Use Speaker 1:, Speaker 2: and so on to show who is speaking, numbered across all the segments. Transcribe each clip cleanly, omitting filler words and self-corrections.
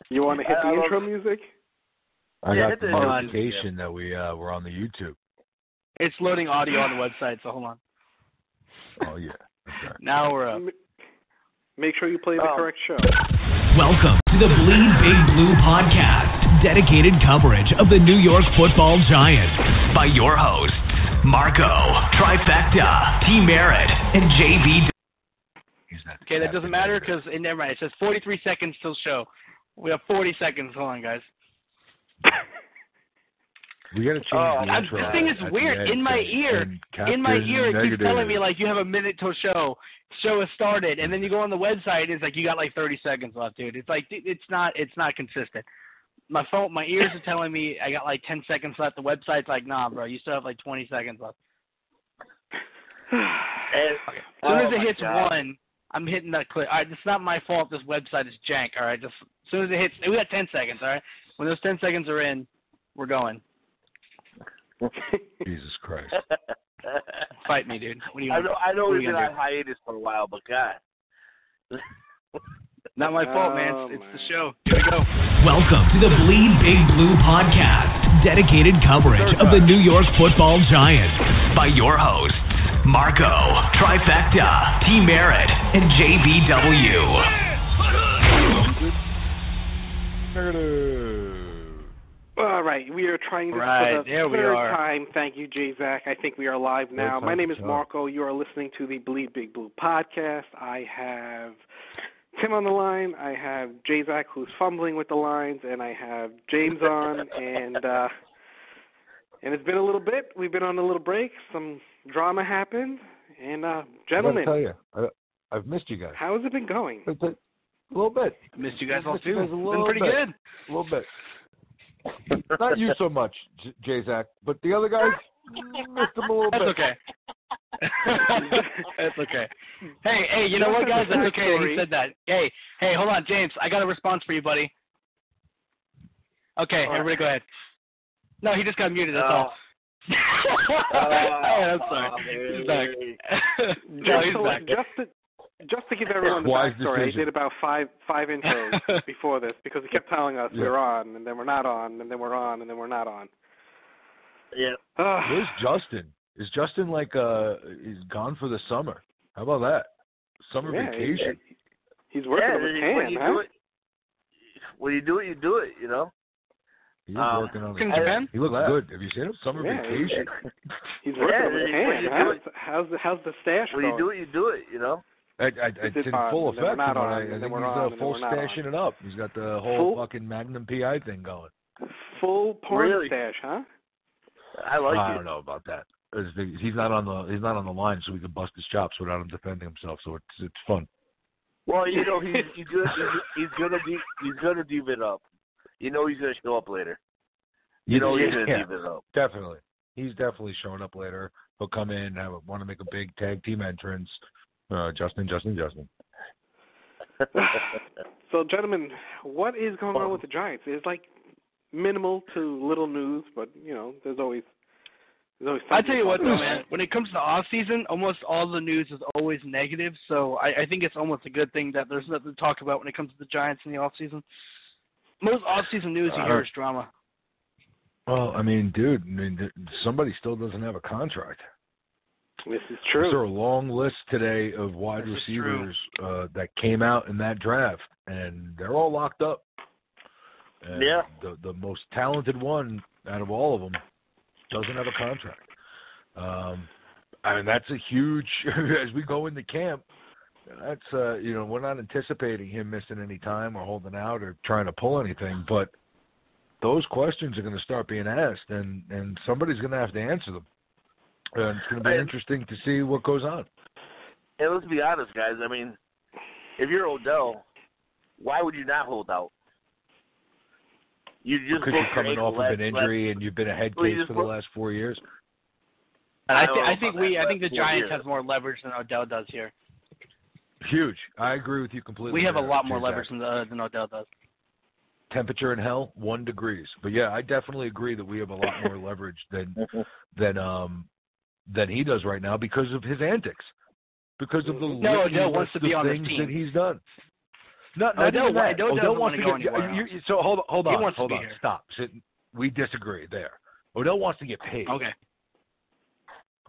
Speaker 1: You want to hit the intro music?
Speaker 2: I got the notification that we're on the YouTube.
Speaker 3: It's loading audio on the website, so hold on.
Speaker 2: Oh, yeah. Okay.
Speaker 3: Now we're up.
Speaker 1: Make sure you play the correct show.
Speaker 4: Welcome to the Bleedbigblue podcast, dedicated coverage of the New York Football Giants by your hosts, Marco, Trifecta, T. Merritt, and JB.
Speaker 3: Okay, that doesn't matter because, never mind, it says 43 seconds till show. We have 40 seconds. Hold on, guys.
Speaker 2: We got to change the intro.
Speaker 3: This thing is weird. In my ear, it keeps telling me, like, you have a minute till show. Show has started. And then you go on the website, it's like you got, like, 30 seconds left, dude. It's like, it's not consistent. My phone, my ears are telling me I got, like, 10 seconds left. The website's like, nah, bro, you still have, like, 20 seconds left. Okay. As soon as it hits one, I'm hitting that clip. All right, it's not my fault this website is jank, all right? Just as soon as it hits, we got 10 seconds, all right? When those 10 seconds are in, we're going.
Speaker 2: Jesus Christ.
Speaker 3: Fight me, dude. What do you
Speaker 5: I know we've been on hiatus for a while, but God.
Speaker 3: Not my fault, man. It's the show. Here we go.
Speaker 4: Welcome to the Bleedbigblue podcast, dedicated coverage of the New York Football Giants by your hosts, Marco, Trifecta, T. Merritt, and JBW.
Speaker 1: All right, we are trying this for the third time. Thank you, J-Zac. I think we are live now. My name is Marco. You are listening to the Bleedbigblue podcast. I have Tim on the line. I have J-Zac, who's fumbling with the lines, and I have James on. And it's been a little bit. We've been on a little break. Some drama happened. And, gentlemen.
Speaker 2: I gotta tell you, I've missed you guys.
Speaker 1: How has it been going?
Speaker 2: A little bit.
Speaker 3: I missed you guys all too. It's been pretty good.
Speaker 2: A little bit. Not you so much, J-Zac, but the other guys missed them a little bit.
Speaker 3: That's okay. That's okay. Hey, you know what, guys? That's okay that he said that. Hey, hold on, James. I got a response for you, buddy. Okay, everybody go ahead. No, he just got muted, that's all. I'm sorry. He's back. No, he's back.
Speaker 1: Just to give everyone the backstory, I did about five intros before this because he kept telling us we're on, and then we're not on, and then we're on, and then we're not on.
Speaker 5: Yeah.
Speaker 2: Where's Justin? Is Justin he's gone for the summer? How about that? Summer vacation.
Speaker 1: He's working on the can,
Speaker 5: When you do it, you do it, you know?
Speaker 2: He's working on the can. He looks good. Have you seen him? Summer vacation.
Speaker 1: He's working on the can. How's the stash going?
Speaker 5: When you do it, you do it, you know?
Speaker 2: It's in full effect. I think he's full stashing it up. He's got the whole fucking Magnum PI thing going.
Speaker 1: Full porn stash, huh?
Speaker 5: I
Speaker 2: don't know about that. He's not on the line, so we can bust his chops without him defending himself. So it's fun.
Speaker 5: Well, you know he's gonna div it up. You know he's gonna show up later. You know he's gonna div it up.
Speaker 2: Definitely, he's definitely showing up later. He'll come in, want to make a big tag team entrance. Justin.
Speaker 1: So, gentlemen, what is going on with the Giants? It's like minimal to little news, but you know, there's always something.
Speaker 3: I tell you what, though, man. When it comes to off season, almost all the news is always negative. So I think it's almost a good thing that there's nothing to talk about when it comes to the Giants in the off season. Most off season news you hear is drama.
Speaker 2: Well, I mean, dude, somebody still doesn't have a contract.
Speaker 1: This is true.
Speaker 2: There's a long list today of wide receivers that came out in that draft, and they're all locked up. And the most talented one out of all of them doesn't have a contract. I mean, that's a huge, as we go into camp, that's, we're not anticipating him missing any time or holding out or trying to pull anything, but those questions are going to start being asked, and somebody's going to have to answer them. And it's going to be interesting to see what goes on.
Speaker 5: And let's be honest, guys. I mean, if you're Odell, why would you not hold out?
Speaker 2: Because you're coming off of an injury and you've been a head case for the last 4 years.
Speaker 3: And I think the Giants have more leverage than Odell does here.
Speaker 2: Huge. I agree with you completely.
Speaker 3: We have a lot more leverage than Odell does.
Speaker 2: Temperature in hell, 1 degree. But yeah, I definitely agree that we have a lot more leverage than he does right now because of his antics, because of the
Speaker 3: Odell wants to be on
Speaker 2: things
Speaker 3: this team
Speaker 2: that he's done.
Speaker 3: Odell wants to go anywhere.
Speaker 2: So hold on.
Speaker 3: Here.
Speaker 2: Stop. We disagree there. Odell wants to get paid.
Speaker 3: Okay.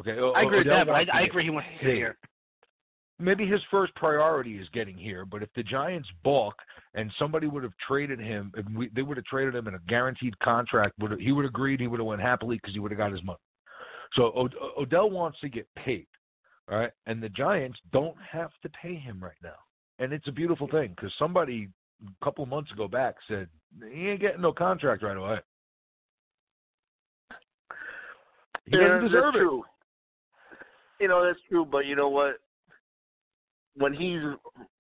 Speaker 2: I
Speaker 3: agree with that, but I agree he wants to stay here.
Speaker 2: Maybe his first priority is getting here, but if the Giants balk and somebody would have traded him, they would have traded him in a guaranteed contract, he would have agreed, he would have went happily because he would have got his money. So Odell wants to get paid, all right? And the Giants don't have to pay him right now. And it's a beautiful thing because somebody a couple of months ago back said, he ain't getting no contract right away. He doesn't deserve it.
Speaker 5: True. That's true, but you know what? When he's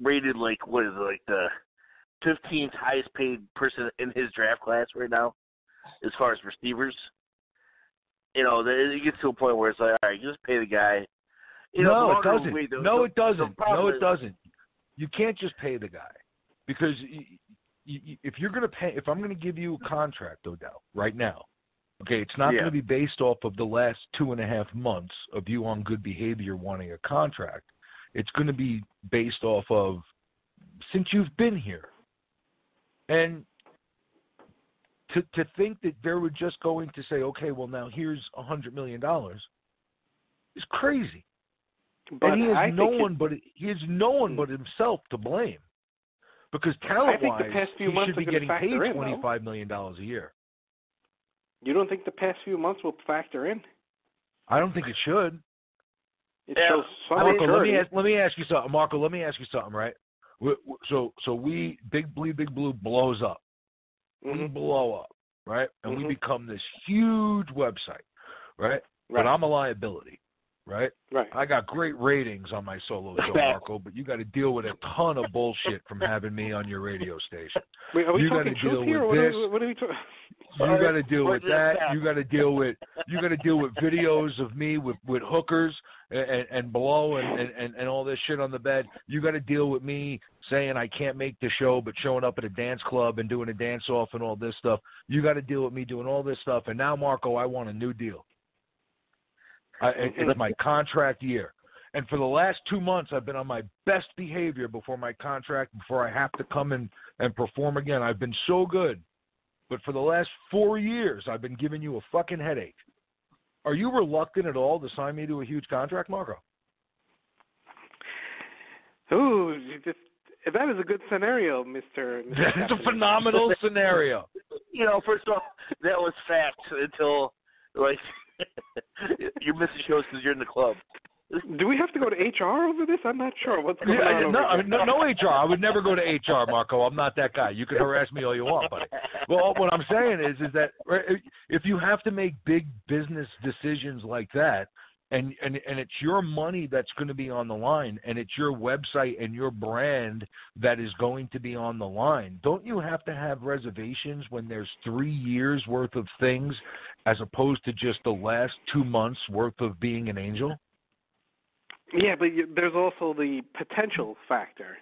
Speaker 5: rated the 15th highest paid person in his draft class right now, as far as receivers, it gets to a point where it's like, all right, just pay the guy.
Speaker 2: No, it doesn't. No, it doesn't. You can't just pay the guy because if you're going to pay, if I'm going to give you a contract, Odell, right now, okay, it's not going to be based off of the last 2.5 months of you on good behavior wanting a contract. It's going to be based off of since you've been here. And to think that they were just going to say, okay, well, now here's $100 million is crazy.
Speaker 1: But
Speaker 2: and he has no one but himself to blame. Because talent-wise, he should be getting paid $25 million a year.
Speaker 1: You don't think the past few months will factor in?
Speaker 2: I don't think it should.
Speaker 1: Marco,
Speaker 2: let me ask you something. Marco, let me ask you something, right? So Bleedbigblue blows up.
Speaker 1: Mm-hmm.
Speaker 2: We blow up, right? And we become this huge website, right? But I'm a liability, right?
Speaker 1: Right.
Speaker 2: I got great ratings on my solo show, Marco, but you got to deal with a ton of bullshit from having me on your radio station.
Speaker 1: Wait, are we
Speaker 2: you
Speaker 1: talking truth here? What are we talking?
Speaker 2: You got to deal with that. You got to deal with videos of me with hookers and blow and all this shit on the bed. You got to deal with me saying I can't make the show, but showing up at a dance club and doing a dance off and all this stuff. You got to deal with me doing all this stuff. And now, Marco, I want a new deal. It's my contract year. And for the last 2 months, I've been on my best behavior before my contract, before I have to come and perform again. I've been so good. But for the last 4 years, I've been giving you a fucking headache. Are you reluctant at all to sign me to a huge contract, Marco?
Speaker 1: Ooh, that is a good scenario, Mr.
Speaker 2: That's a phenomenal scenario.
Speaker 5: First off, that was fact until, you're missing shows because you're in the club.
Speaker 1: Do we have to go to HR over this? I'm not sure. What's going on over here?
Speaker 2: No HR. I would never go to HR, Marco. I'm not that guy. You can harass me all you want, buddy. Well, what I'm saying is that if you have to make big business decisions like that, and it's your money that's going to be on the line, and it's your website and your brand that is going to be on the line, don't you have to have reservations when there's 3 years worth of things as opposed to just the last 2 months worth of being an angel?
Speaker 1: Yeah, but there's also the potential factor.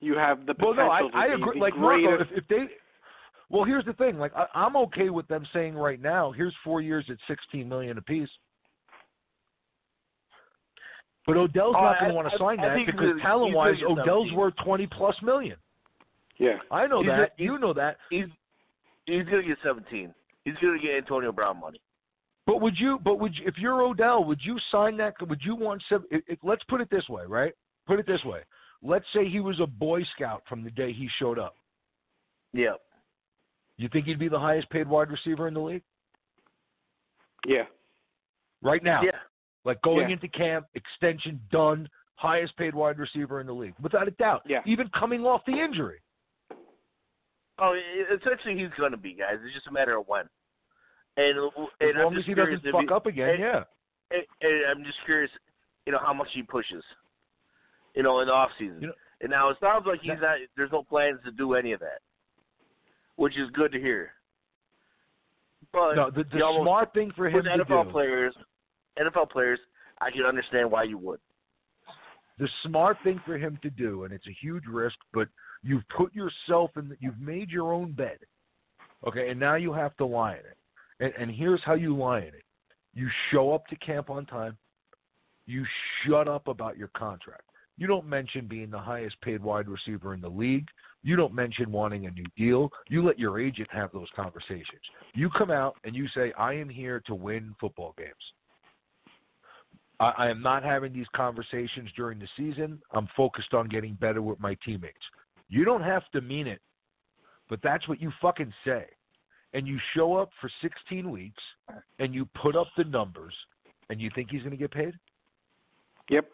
Speaker 1: You have the potential.
Speaker 2: Well, no, I agree. Like Marco, if they, well, here's the thing. Like I'm okay with them saying right now, here's 4 years at $16 million apiece. But Odell's not going to want to sign that because talent-wise, Odell's worth $20+ million.
Speaker 1: Yeah,
Speaker 2: I know that. You know that.
Speaker 5: He's going to get 17. He's going to get Antonio Brown money.
Speaker 2: But would you, if you're Odell, would you sign that? Would you want let's put it this way, right? Put it this way. Let's say he was a Boy Scout from the day he showed up.
Speaker 5: Yeah.
Speaker 2: You think he'd be the highest paid wide receiver in the league?
Speaker 1: Yeah.
Speaker 2: Right now?
Speaker 5: Yeah.
Speaker 2: Like going into camp, extension done, highest paid wide receiver in the league. Without a doubt.
Speaker 1: Yeah.
Speaker 2: Even coming off the injury.
Speaker 5: Oh, essentially he's going to be, guys. It's just a matter of when. And
Speaker 2: as long as he doesn't fuck up again,
Speaker 5: And I'm just curious, how much he pushes, in the off season. And now it sounds like he's not. There's no plans to do any of that, which is good to hear. But
Speaker 2: no, the smart thing for him to
Speaker 5: NFL
Speaker 2: do.
Speaker 5: NFL players, I can understand why you would.
Speaker 2: The smart thing for him to do, and it's a huge risk, but you've put yourself you've made your own bed, okay, and now you have to lie in it. And here's how you lie in it. You show up to camp on time. You shut up about your contract. You don't mention being the highest paid wide receiver in the league. You don't mention wanting a new deal. You let your agent have those conversations. You come out and you say, I am here to win football games. I am not having these conversations during the season. I'm focused on getting better with my teammates. You don't have to mean it, but that's what you fucking say. And you show up for 16 weeks and you put up the numbers and you think he's going to get paid?
Speaker 1: Yep.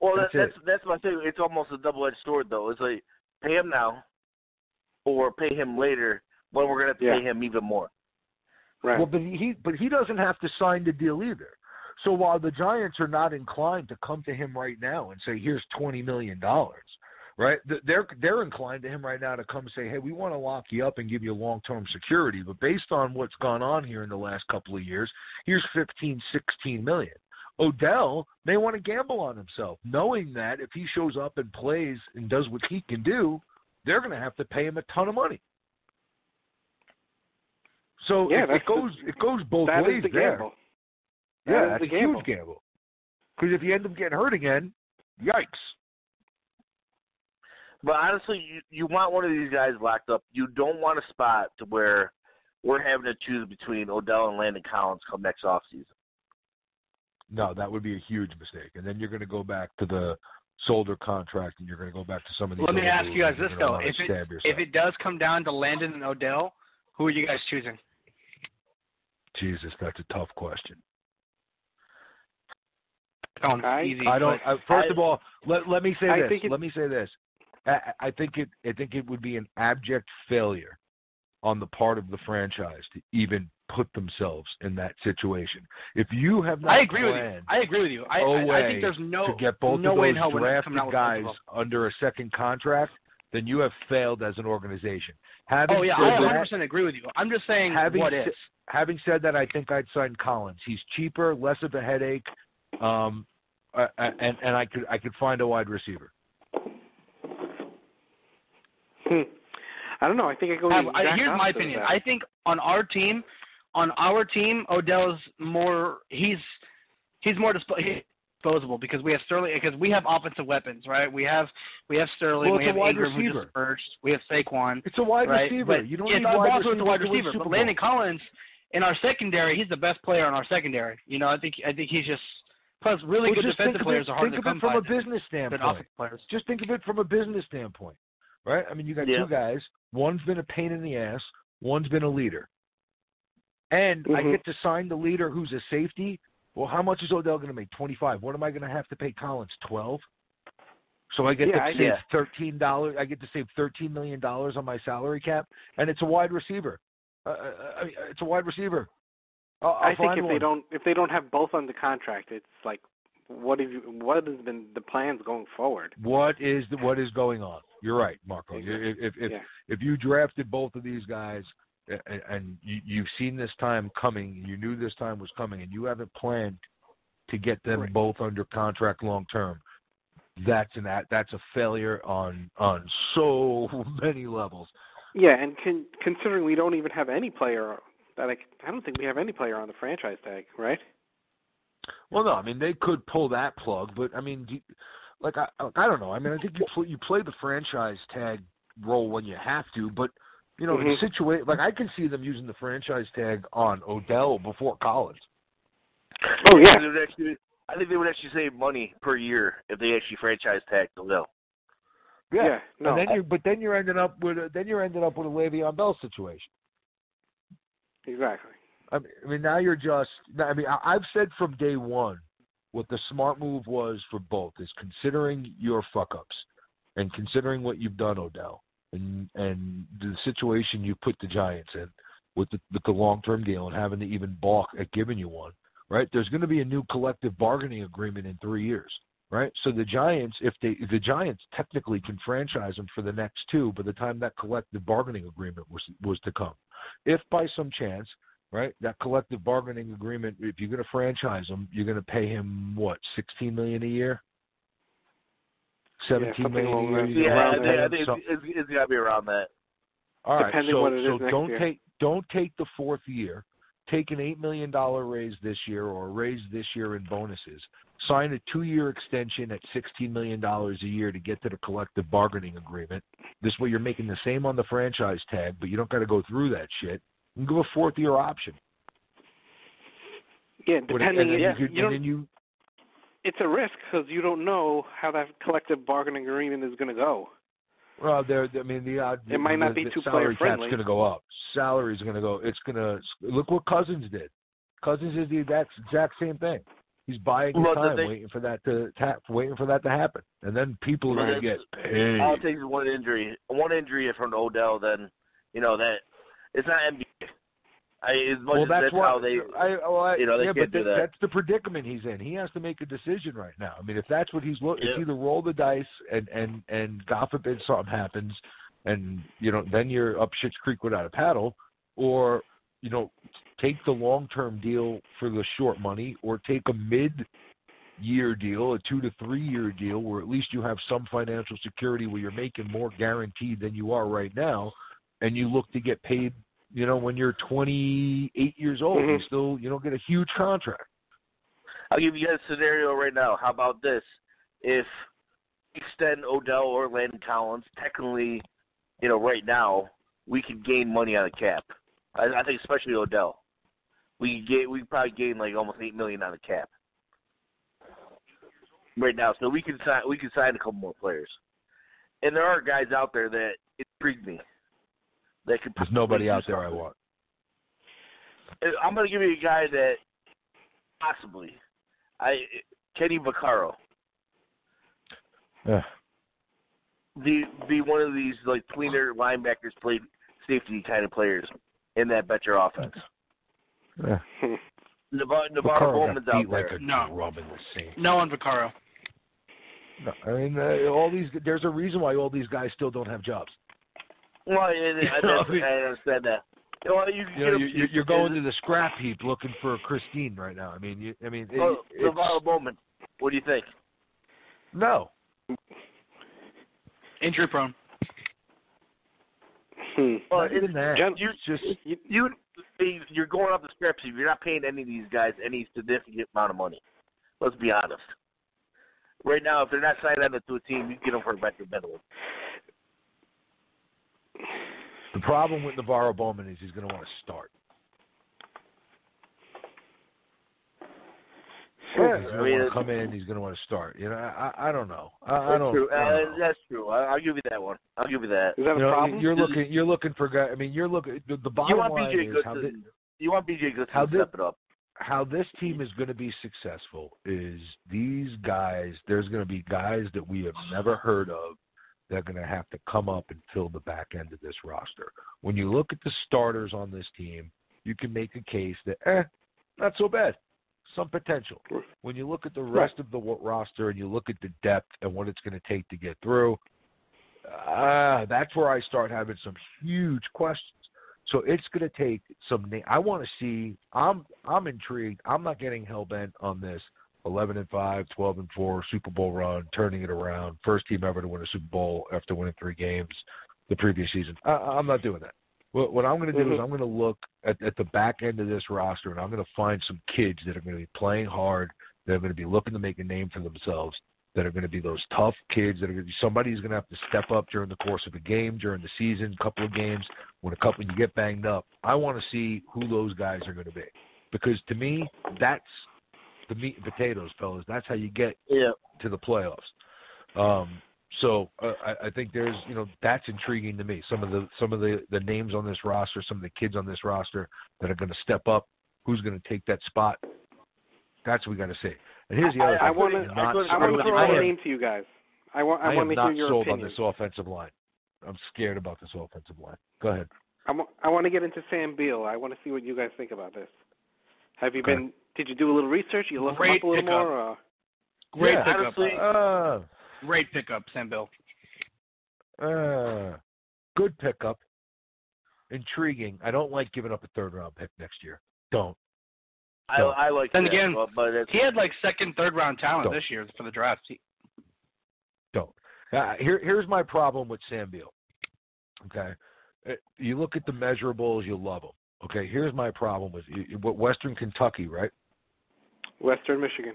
Speaker 5: Well, that's my thing. It's almost a double-edged sword, though. It's like, pay him now or pay him later when we're going to have to pay him even more.
Speaker 2: Right. Well, but he doesn't have to sign the deal either. So while the Giants are not inclined to come to him right now and say, here's $20 million, right? They're inclined to him right now to come and say, hey, we want to lock you up and give you long-term security. But based on what's gone on here in the last couple of years, here's $15, $16 million. Odell may want to gamble on himself, knowing that if he shows up and plays and does what he can do, they're going to have to pay him a ton of money. So it goes both ways there.
Speaker 1: Gamble.
Speaker 2: Yeah, that's a huge gamble. Because if you end up getting hurt again, yikes.
Speaker 5: But honestly, you want one of these guys locked up. You don't want a spot to where we're having to choose between Odell and Landon Collins come next offseason.
Speaker 2: No, that would be a huge mistake. And then you're going to go back to the Solder contract, and you're going to go back to some of these.
Speaker 3: Let me ask you guys this, though. If it does come down to Landon and Odell, who are you guys choosing?
Speaker 2: Jesus, that's a tough question.
Speaker 3: Easy.
Speaker 2: First of all, let me say this. I think it would be an abject failure on the part of the franchise to even put themselves in that situation. If you have not
Speaker 3: I agree with you. I think there's
Speaker 2: to get both of those drafted guys under a second contract, then you have failed as an organization.
Speaker 3: I 100% agree with you. I'm just saying what if.
Speaker 2: Having said that, I think I'd sign Collins. He's cheaper, less of a headache, and I could find a wide receiver.
Speaker 1: I don't know. I think I go.
Speaker 3: Here's my opinion. I think on our team, Odell's more. He's more disposable because we have Sterling. Because we have offensive weapons, right? We have Sterling.
Speaker 2: Well,
Speaker 3: we have Ingram who just merged. We have Saquon.
Speaker 2: It's a wide receiver.
Speaker 3: But,
Speaker 2: you don't need a
Speaker 3: wide receiver. But Landon Collins in our secondary, he's the best player in our secondary. You know, I think he's just. Plus, really good defensive players are hard to come by.
Speaker 2: Think of it from a business standpoint. Just think of it from a business standpoint, right? I mean, you got two guys. One's been a pain in the ass. One's been a leader. And I get to sign the leader who's a safety. Well, how much is Odell going to make? $25. What am I going to have to pay Collins? $12. So I get to save $13. I get to save $13 million on my salary cap, and it's a wide receiver. It's a wide receiver.
Speaker 1: I think if they don't have both under contract, it's like what has been the plans going forward?
Speaker 2: What is going on? You're right, Marco. If you drafted both of these guys and you've seen this time coming, you knew this time was coming, and you haven't planned to get them both under contract long term, that's a failure on so many levels.
Speaker 1: Yeah, and considering we don't even have any player. I don't think we have any player on the franchise tag, right?
Speaker 2: Well, no. I mean, they could pull that plug, but I mean, I don't know. I mean, I think you play the franchise tag role when you have to, but you know, in situation like I can see them using the franchise tag on Odell before Collins.
Speaker 1: Oh yeah,
Speaker 5: I think they would actually save money per year if they actually franchise tagged Odell.
Speaker 2: Yeah. No. And then you're ending up with a Le'Veon Bell situation.
Speaker 1: Exactly.
Speaker 2: I mean, now you're just. I mean, I've said from day one what the smart move was for both is considering your fuck ups and considering what you've done, Odell, and the situation you put the Giants in with the long term deal and having to even balk at giving you one. Right? There's going to be a new collective bargaining agreement in 3 years. Right? So the Giants, if the Giants technically can franchise them for the next two, by the time that collective bargaining agreement was to come. If by some chance, right, that collective bargaining agreement, if you're going to franchise him, you're going to pay him, what, $16 million a year? $17 million a year?
Speaker 5: Yeah, I think it's got to be around that.
Speaker 2: All right,
Speaker 1: depending
Speaker 2: so
Speaker 1: what it is next
Speaker 2: don't
Speaker 1: year.
Speaker 2: Don't take the fourth year. take an $8 million raise this year or a raise this year in bonuses, sign a 2-year extension at $16 million a year to get to the collective bargaining agreement. This way you're making the same on the franchise tag, but you don't got to go through that shit. You can go a 4th-year option.
Speaker 1: Yeah, depending. It's a risk because you don't know how that collective bargaining agreement is going to go.
Speaker 2: Well, it might not be too player friendly. Salary cap's going to go up. Salary's going to go. It's going to look what Cousins did. Cousins is the exact same thing. He's buying time, waiting for that to happen, and then people are going to get paid.
Speaker 5: I'll take one injury from Odell. Then that it's not NBA. That's
Speaker 2: the predicament he's in. He has to make a decision right now. I mean, if that's what he's looking, it's either roll the dice and God forbid something happens, and then you're up shit's creek without a paddle, or take the long-term deal for the short money, or take a mid-year deal, a 2 to 3 year deal, where at least you have some financial security where you're making more guaranteed than you are right now, and you look to get paid. When you're 28 years old, you still get a huge contract.
Speaker 5: I'll give you guys a scenario right now. How about this? If we extend Odell or Landon Collins, technically, right now, we could gain money on a cap. I think especially Odell. We probably gain like almost $8 million on the cap right now. So we could sign a couple more players. And there are guys out there that intrigue me.
Speaker 2: There's nobody out there I want.
Speaker 5: I'm going to give you a guy that possibly, Kenny Vaccaro.
Speaker 2: Yeah.
Speaker 5: Be one of these like tweener linebackers, play safety kind of players in that better offense.
Speaker 2: Yeah.
Speaker 5: Navarro Bowman's out there.
Speaker 3: No on Vaccaro.
Speaker 2: No, I mean there's a reason why all these guys still don't have jobs.
Speaker 5: Well, I understand that.
Speaker 2: You're going to the scrap heap looking for Christine right now.
Speaker 5: Navarro Bowman. What do you think?
Speaker 2: No.
Speaker 3: Injury prone.
Speaker 5: Well, even that. You're going off the scrap heap. You're not paying any of these guys any significant amount of money. Let's be honest. Right now, if they're not signed on to a team, you get them for a better minimum.
Speaker 2: The problem with Navarro Bowman is he's going to want to start. He's going to want to come in. He's going to want to start. I don't know. I don't know.
Speaker 5: That's true. I'll give you that one. I'll give you that.
Speaker 1: Is that a problem?
Speaker 2: You're looking for guys. I mean, you're looking. The bottom line is
Speaker 5: you want BJ Goodson to step it up.
Speaker 2: How this team is going to be successful is these guys. There's going to be guys that we have never heard of. They're going to have to come up and fill the back end of this roster. When you look at the starters on this team, you can make a case that, not so bad, some potential. When you look at the rest of the roster and you look at the depth and what it's going to take to get through, that's where I start having some huge questions. So it's going to take some. I want to see. I'm intrigued. I'm not getting hell-bent on this 11-5, 12-4 Super Bowl run, turning it around, first team ever to win a Super Bowl after winning 3 games the previous season. I'm not doing that. What I'm going to do is I'm going to look at the back end of this roster, and I'm going to find some kids that are going to be playing hard, that are going to be looking to make a name for themselves, that are going to be those tough kids, that are going to be somebody who's going to have to step up during the course of a game, during the season, couple of games, when you get banged up. I want to see who those guys are going to be. Because to me, that's the meat and potatoes, fellas. That's how you get to the playoffs. So I think there's, that's intriguing to me. Some of the names on this roster, some of the kids on this roster that are going to step up. Who's going to take that spot? That's what we got to see. And here's the other thing.
Speaker 1: I want to throw a name to you guys. I want to hear your opinion.
Speaker 2: I am not sold on this offensive line. I'm scared about this offensive line. Go ahead.
Speaker 1: I want to get into Sam Beal. I want to see what you guys think about this. Have you been? Did you do a little research? You looked him up a little more?
Speaker 3: Great pickup. Great pickup, Sam Beal.
Speaker 2: Good pickup. Intriguing. I don't like giving up a third-round pick next year. Don't.
Speaker 5: I like that.
Speaker 3: Then again, he had like second, third-round talent this year for the draft.
Speaker 2: Don't. Here's my problem with Sam Beal. Okay? You look at the measurables, you love him. Okay, here's my problem with Western Kentucky, right?
Speaker 1: Western Michigan.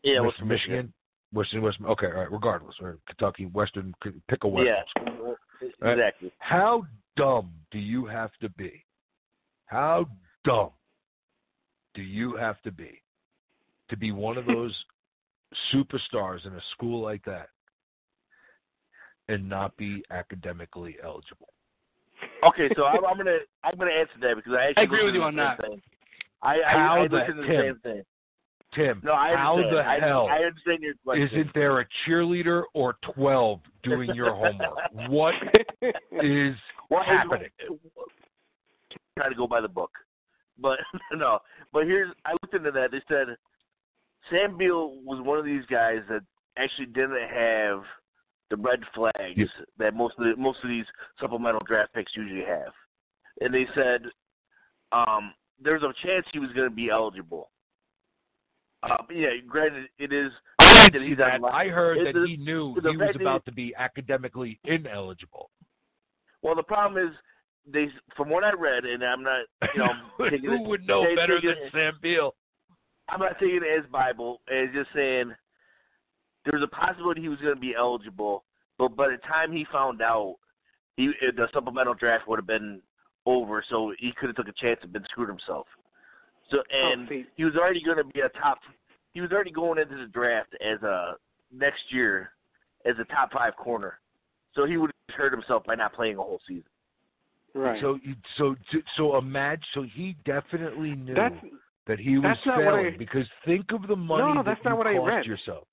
Speaker 5: Yeah,
Speaker 2: Western Michigan. Western. Okay, all right. Regardless, or Kentucky, Western. Pick a Western school.
Speaker 5: Exactly.
Speaker 2: Right? How dumb do you have to be? How dumb do you have to be one of those superstars in a school like that and not be academically eligible?
Speaker 5: Okay, so I'm gonna answer that because I
Speaker 3: agree with you on that.
Speaker 5: I listen to the same thing.
Speaker 2: Tim,
Speaker 5: no, I
Speaker 2: how the hell
Speaker 5: I understand your question.
Speaker 2: Isn't there a cheerleader or 12 doing your homework? What is happening?
Speaker 5: Try to go by the book. But no. But I looked into that. They said Sam Beal was one of these guys that actually didn't have the red flags that most of these supplemental draft picks usually have. And they said there's a chance he was going to be eligible. Yeah, granted, it is.
Speaker 2: I didn't see that. I heard that he knew he was about to be academically ineligible.
Speaker 5: Well, the problem is, from what I read, and I'm not, taking
Speaker 2: who would know better than Sam Beal?
Speaker 5: I'm not taking it as Bible. It's just saying there was a possibility he was going to be eligible, but by the time he found out, the supplemental draft would have been over, so he could have took a chance and been screwed himself. So he was already going to be he was already going into the draft as next year as a top 5 corner. So he would have hurt himself by not playing a whole season.
Speaker 1: Right.
Speaker 2: So imagine. So he definitely knew that he was failing because think of the money
Speaker 1: that's not what I read.
Speaker 2: Yourself.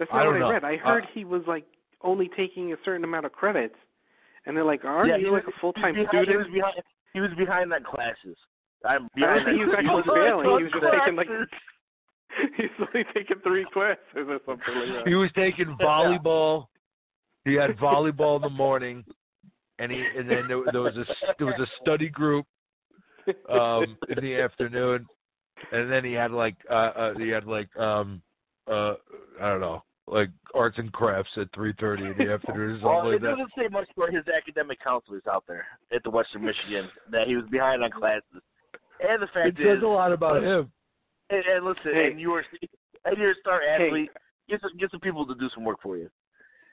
Speaker 1: That's not what I read. I heard he was like only taking a certain amount of credits, and they're like, "Aren't you like a full-time student?"
Speaker 5: He was behind that classes.
Speaker 1: I don't think he was actually failing. He was just taking he's only taking 3 classes or something like that.
Speaker 2: He was taking volleyball. He had volleyball in the morning, and then there was a study group in the afternoon, and then he had I don't know, like arts and crafts at 3:30 in the afternoon or something like that.
Speaker 5: It doesn't say much for his academic counselors out there at the Western Michigan that he was behind on classes. And the fact
Speaker 2: it says a lot about him.
Speaker 5: And listen, and you're a star athlete. Get some people to do some work for you.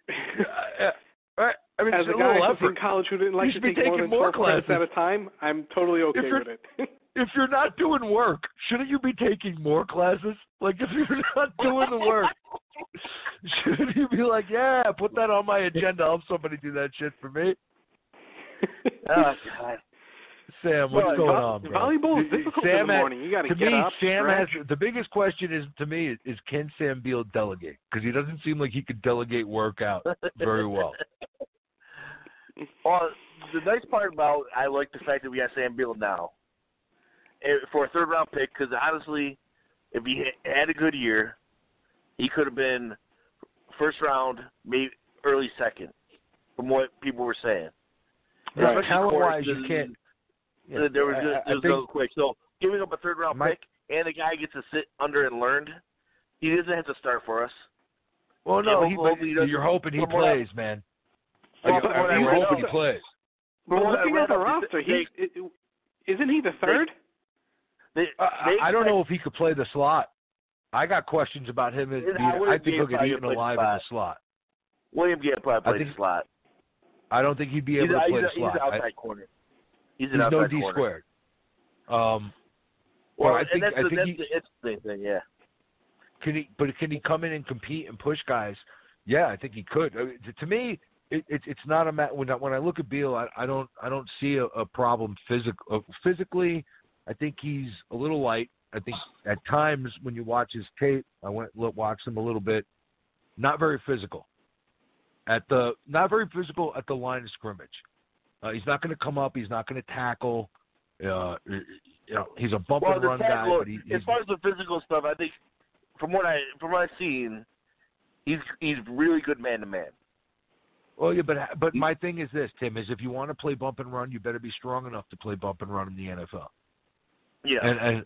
Speaker 2: I mean,
Speaker 1: as a guy in college who didn't like to take more than 12 classes at a time, I'm totally okay with it.
Speaker 2: If you're not doing work, shouldn't you be taking more classes? Like, if you're not doing the work, shouldn't you be like, yeah, put that on my agenda. I'll have somebody do that shit for me.
Speaker 5: Oh, God.
Speaker 2: Sam, what's going on, bro?
Speaker 1: Volleyball is difficult in the morning. You got to get up.
Speaker 2: Sam has the biggest question is can Sam Beal delegate? Because he doesn't seem like he could delegate work out very well.
Speaker 5: Well, the nice part about I like the fact that we got Sam Beal now for a 3rd-round pick. Because honestly, if he had a good year, he could have been 1st round, maybe early 2nd, from what people were saying.
Speaker 2: Right. Talent-wise, you can't.
Speaker 5: Yeah, there was no quick. So giving up a 3rd-round pick and the guy gets to sit under and learn, he doesn't have to start for us.
Speaker 2: Well, no, you're hoping he plays, man. You're hoping he plays.
Speaker 1: But looking at the roster, isn't he the 3rd?
Speaker 2: I don't know if he could play the slot. I got questions about him. I think he'll get eaten alive in the slot.
Speaker 5: William Gant probably plays the slot.
Speaker 2: I don't think he'd be able to play the slot.
Speaker 5: He's an outside corner. He's
Speaker 2: no D squared.
Speaker 5: Well, I think that's the same thing. Yeah.
Speaker 2: Can he come in and compete and push guys? Yeah, I think he could. To me, it's not a matter. When I look at Beal, I don't see a problem physically. I think he's a little light. I think at times when you watch his tape, I watched him a little bit. Not very physical. Not very physical at the line of scrimmage. He's not going to come up. He's not going to tackle. He's a bump and run guy. But
Speaker 5: as far as the physical stuff, I think from what I've seen, he's really good man to man.
Speaker 2: Well, yeah, but my thing is this, Tim, is if you want to play bump and run, you better be strong enough to play bump and run in the NFL.
Speaker 5: Yeah.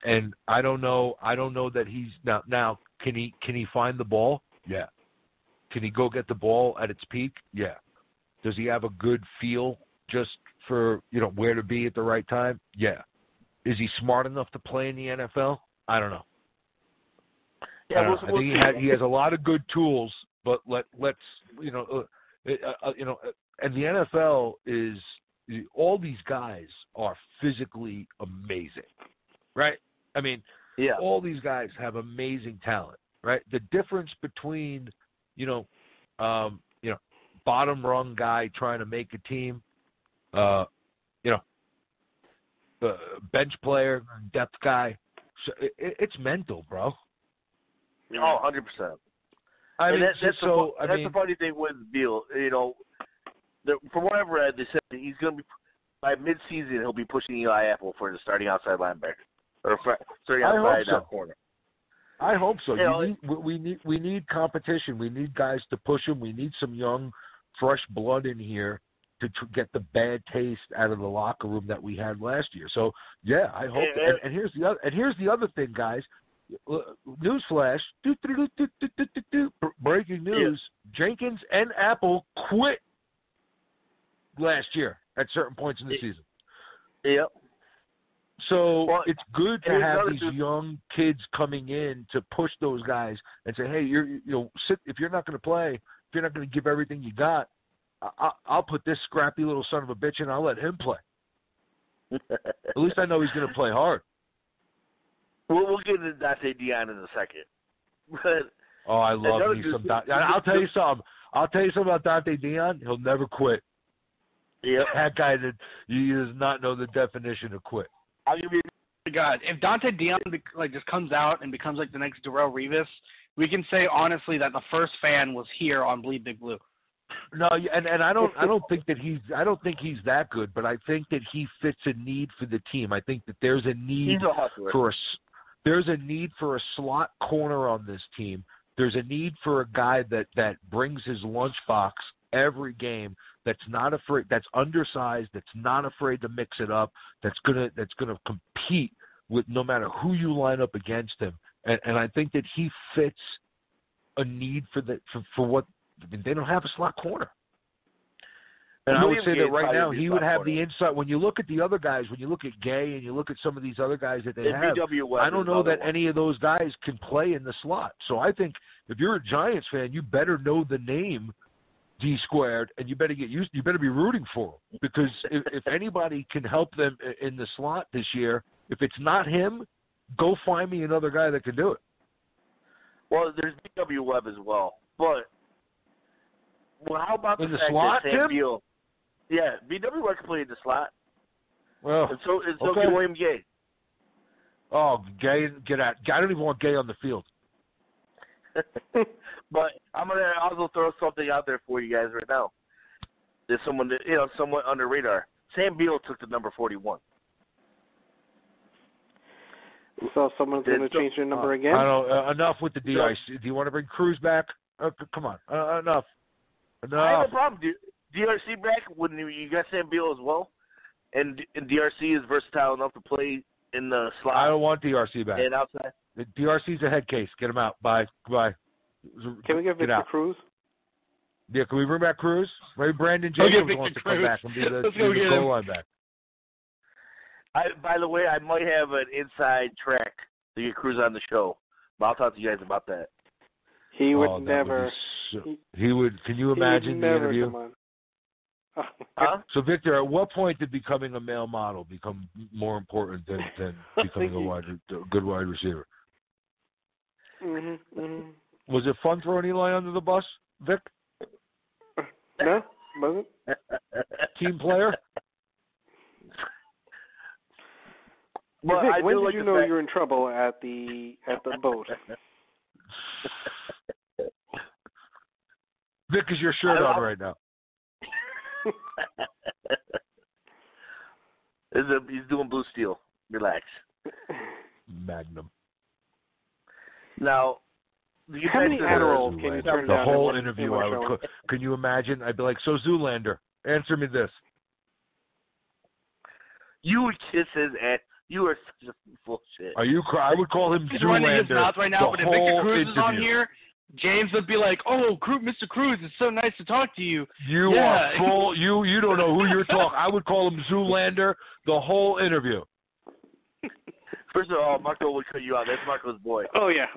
Speaker 2: And I don't know that he's now can he find the ball? Yeah. Can he go get the ball at its peak? Yeah. Does he have a good feel just for, where to be at the right time? Yeah. Is he smart enough to play in the NFL? I don't know.
Speaker 5: Yeah,
Speaker 2: I think he has a lot of good tools, but let's and the NFL is, all these guys are physically amazing, right? I mean, all these guys have amazing talent, right? The difference between, bottom rung guy trying to make a team, bench player, depth guy, it's mental, bro.
Speaker 5: Oh, 100%.
Speaker 2: I mean,
Speaker 5: that's the funny thing with Beal. From what I've read, they said that he's going to be, by mid-season, he'll be pushing Eli Apple for the starting outside linebacker or starting outside corner.
Speaker 2: I hope so. We need competition. We need guys to push him. We need some young, fresh blood in here to get the bad taste out of the locker room that we had last year. So yeah, I hope. And here's the other thing, guys. Newsflash! Breaking news: Jenkins and Apple quit last year at certain points in the season.
Speaker 5: Yep.
Speaker 2: So it's good to have these young kids coming in to push those guys and say, hey, sit. If you're not going to play, if you're not going to give everything you got, I'll put this scrappy little son of a bitch in. I'll let him play. At least I know he's going to play hard.
Speaker 5: We'll get into Dante Dion in a second.
Speaker 2: Oh, I love me some Dante. I'll tell you something. About Dante Dion. He'll never quit.
Speaker 5: Yep.
Speaker 2: That guy he does not know the definition of quit.
Speaker 5: I'll give you.
Speaker 3: God, if Dante Dion just comes out and becomes like the next Darrelle Revis, we can say honestly that the first fan was here on Bleed Big Blue.
Speaker 2: No, and I don't think he's that good, but I think that he fits a need for the team. I think that there's a need for a slot corner on this team. There's a need for a guy that brings his lunchbox every game, that's not afraid, that's undersized, that's not afraid to mix it up, that's gonna compete with no matter who you line up against him. And I think that he fits a need for what they don't have a slot corner. And I would say that right now he would have the insight. When you look at the other guys, when you look at Gay and you look at some of these other guys that they have, I don't know that any of those guys can play in the slot. So I think if you're a Giants fan, you better know the name D squared, and you better get used. You better be rooting for him, because if anybody can help them in the slot this year, if it's not him, go find me another guy that can do it.
Speaker 5: Well, there's B.W. Webb as well, but how about
Speaker 2: in
Speaker 5: the
Speaker 2: fact slot,
Speaker 5: that Sam Beal? Yeah, B.W. Webb can play in the slot.
Speaker 2: Well,
Speaker 5: and so can William Gay.
Speaker 2: Oh, Gay, get out! I don't even want Gay on the field.
Speaker 5: But I'm gonna also throw something out there for you guys right now. There's someone that, somewhat under radar. Sam Beal took the number 41.
Speaker 1: So someone's going to change their number again?
Speaker 2: I don't. Enough with the DIC. Do you want to bring Cruz back? Come on, enough.
Speaker 5: I have no problem. DRC back when you got Sam Beal as well, and DRC is versatile enough to play in the slot.
Speaker 2: I don't want DRC back.
Speaker 5: And outside.
Speaker 2: The DRC's a head case. Get him out. Bye. Goodbye.
Speaker 1: Can we get Victor Cruz?
Speaker 2: Yeah, can we bring back Cruz? Maybe Brandon Jacobs wants to come back and be the goal line back.
Speaker 5: By the way, I might have an inside track to get Cruz on the show, but I'll talk to you guys about that.
Speaker 1: He would never.
Speaker 2: He would. Can you imagine the interview?
Speaker 5: Huh?
Speaker 2: So, Victor, at what point did becoming a male model become more important than becoming a good wide receiver?
Speaker 1: Mm-hmm.
Speaker 2: Was it fun throwing Eli under the bus, Vic?
Speaker 1: No, wasn't.
Speaker 2: Team player?
Speaker 1: Well, Vic, when did you know you were in trouble at the boat?
Speaker 2: Vic, is your shirt on right now?
Speaker 5: He's doing Blue Steel. Relax.
Speaker 2: Magnum.
Speaker 5: Now,
Speaker 1: how many Adderalls can you turn down?
Speaker 2: The whole interview, can you imagine? I'd be like, so Zoolander, answer me this.
Speaker 5: You would kiss his ass. You are such a bullshit.
Speaker 2: I would call him
Speaker 3: He's
Speaker 2: Zoolander.
Speaker 3: running his mouth right now, but if Victor Cruz is on here, James would be like, "Oh, Mr. Cruz, it's so nice to talk to you."
Speaker 2: You are full. You don't know who you're talking. I would call him Zoolander the whole interview.
Speaker 5: First of all, Marco would cut you out. That's Marco's boy.
Speaker 1: Oh yeah.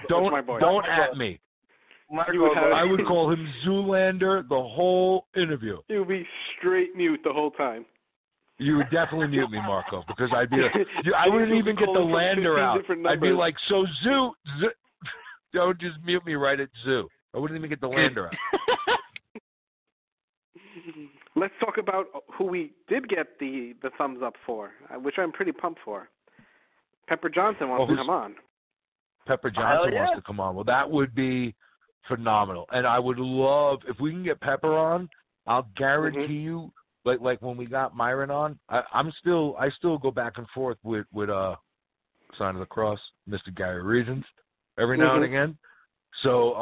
Speaker 2: Don't
Speaker 1: my boy.
Speaker 2: Don't at me. I would call him Zoolander the whole interview.
Speaker 1: He would be straight mute the whole time.
Speaker 2: You would definitely mute me, Marco, because I'd be. I wouldn't even get the lander out. I'd be like, "So Zoo, don't just mute me right at Zoo." I wouldn't even get the lander out.
Speaker 1: Let's talk about who we did get the thumbs up for, which I'm pretty pumped for. Pepper Johnson wants to come on.
Speaker 2: Pepper Johnson wants to come on. Well, that would be phenomenal, and I would love if we can get Pepper on. I'll guarantee you. Like when we got Myron on, I still go back and forth with Sign of the Cross, Mr. Gary Reasons, every now and again. So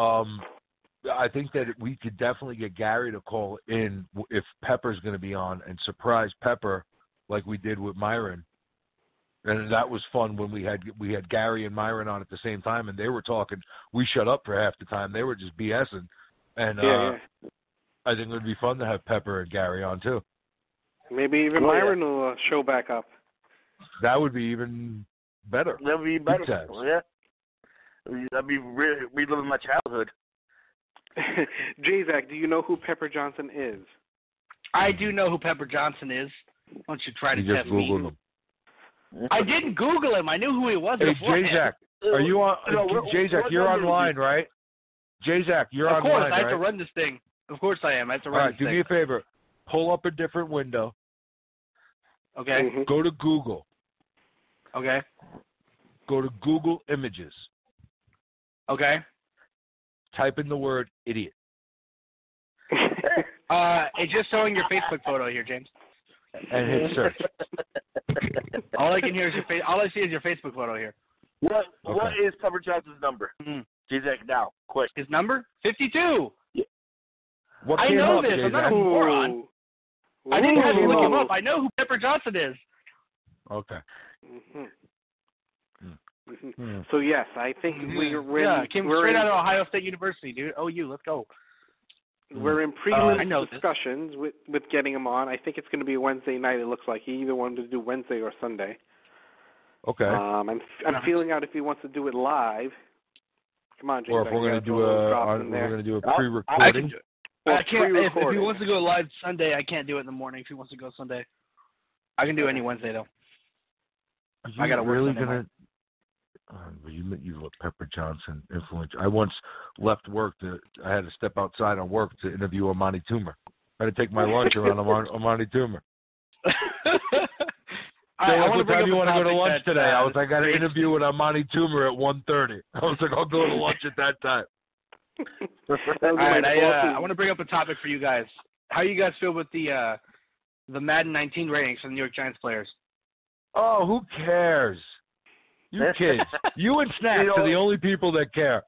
Speaker 2: I think that we could definitely get Gary to call in if Pepper's going to be on and surprise Pepper like we did with Myron. And that was fun when we had Gary and Myron on at the same time, and they were talking. We shut up for half the time. They were just BSing. And I think it would be fun to have Pepper and Gary on too.
Speaker 1: Maybe even Myron will show back up.
Speaker 2: That would be even better.
Speaker 5: That would be better. Yeah. That'd be reliving my childhood.
Speaker 1: J-Zac, do you know who Pepper Johnson is?
Speaker 3: I do know who Pepper Johnson is. Why don't you try to test me?
Speaker 2: Googled him.
Speaker 3: I didn't Google him. I knew who he was.
Speaker 2: Hey, J-Zac, are you on? J-Zac, you're online, right? J-Zac, you're online, right?
Speaker 3: Of course, I have to run this thing. Of course I am. I have to run this thing.
Speaker 2: Do me a favor. Pull up a different window.
Speaker 3: Okay.
Speaker 2: Go to Google.
Speaker 3: Okay.
Speaker 2: Go to Google Images.
Speaker 3: Okay.
Speaker 2: Type in the word idiot.
Speaker 3: It's just showing your Facebook photo here, James.
Speaker 2: And hit search.
Speaker 3: All I can hear is all I see is your Facebook photo here.
Speaker 5: What is Pepper Johnson's number? J-Zac, now, quick.
Speaker 3: His number? 52.
Speaker 2: Yeah.
Speaker 3: I know this. I'm not a moron. I didn't have to look him up. I know who Pepper Johnson is.
Speaker 2: Okay.
Speaker 1: So yes, I think we're
Speaker 3: came straight out of Ohio State University, dude. OU, let's go.
Speaker 1: We're in prelim discussions with getting him on. I think it's going to be a Wednesday night. It looks like he either wanted to do Wednesday or Sunday.
Speaker 2: Okay.
Speaker 1: I'm feeling out if he wants to do it live. Come on, James.
Speaker 2: Or if we're going to do a pre-recording.
Speaker 3: I can't. If he wants to go live Sunday, I can't do it in the morning. If he wants to go Sunday, I can do any Wednesday though. I got to work Sunday night. You look Pepper Johnson influential. I once left work I had to step outside on work to interview Amani Toomer. I had to take my lunch around Amani Toomer. What time do you want to go to lunch today? I got an interview with Amani Toomer at 1:30. I was like, I'll go to lunch at that time. All right, I want to bring up a topic for you guys. How do you guys feel with the Madden 19 ratings for the New York Giants players?
Speaker 2: Oh, who cares? You kids. You and Snacks are the only people that care.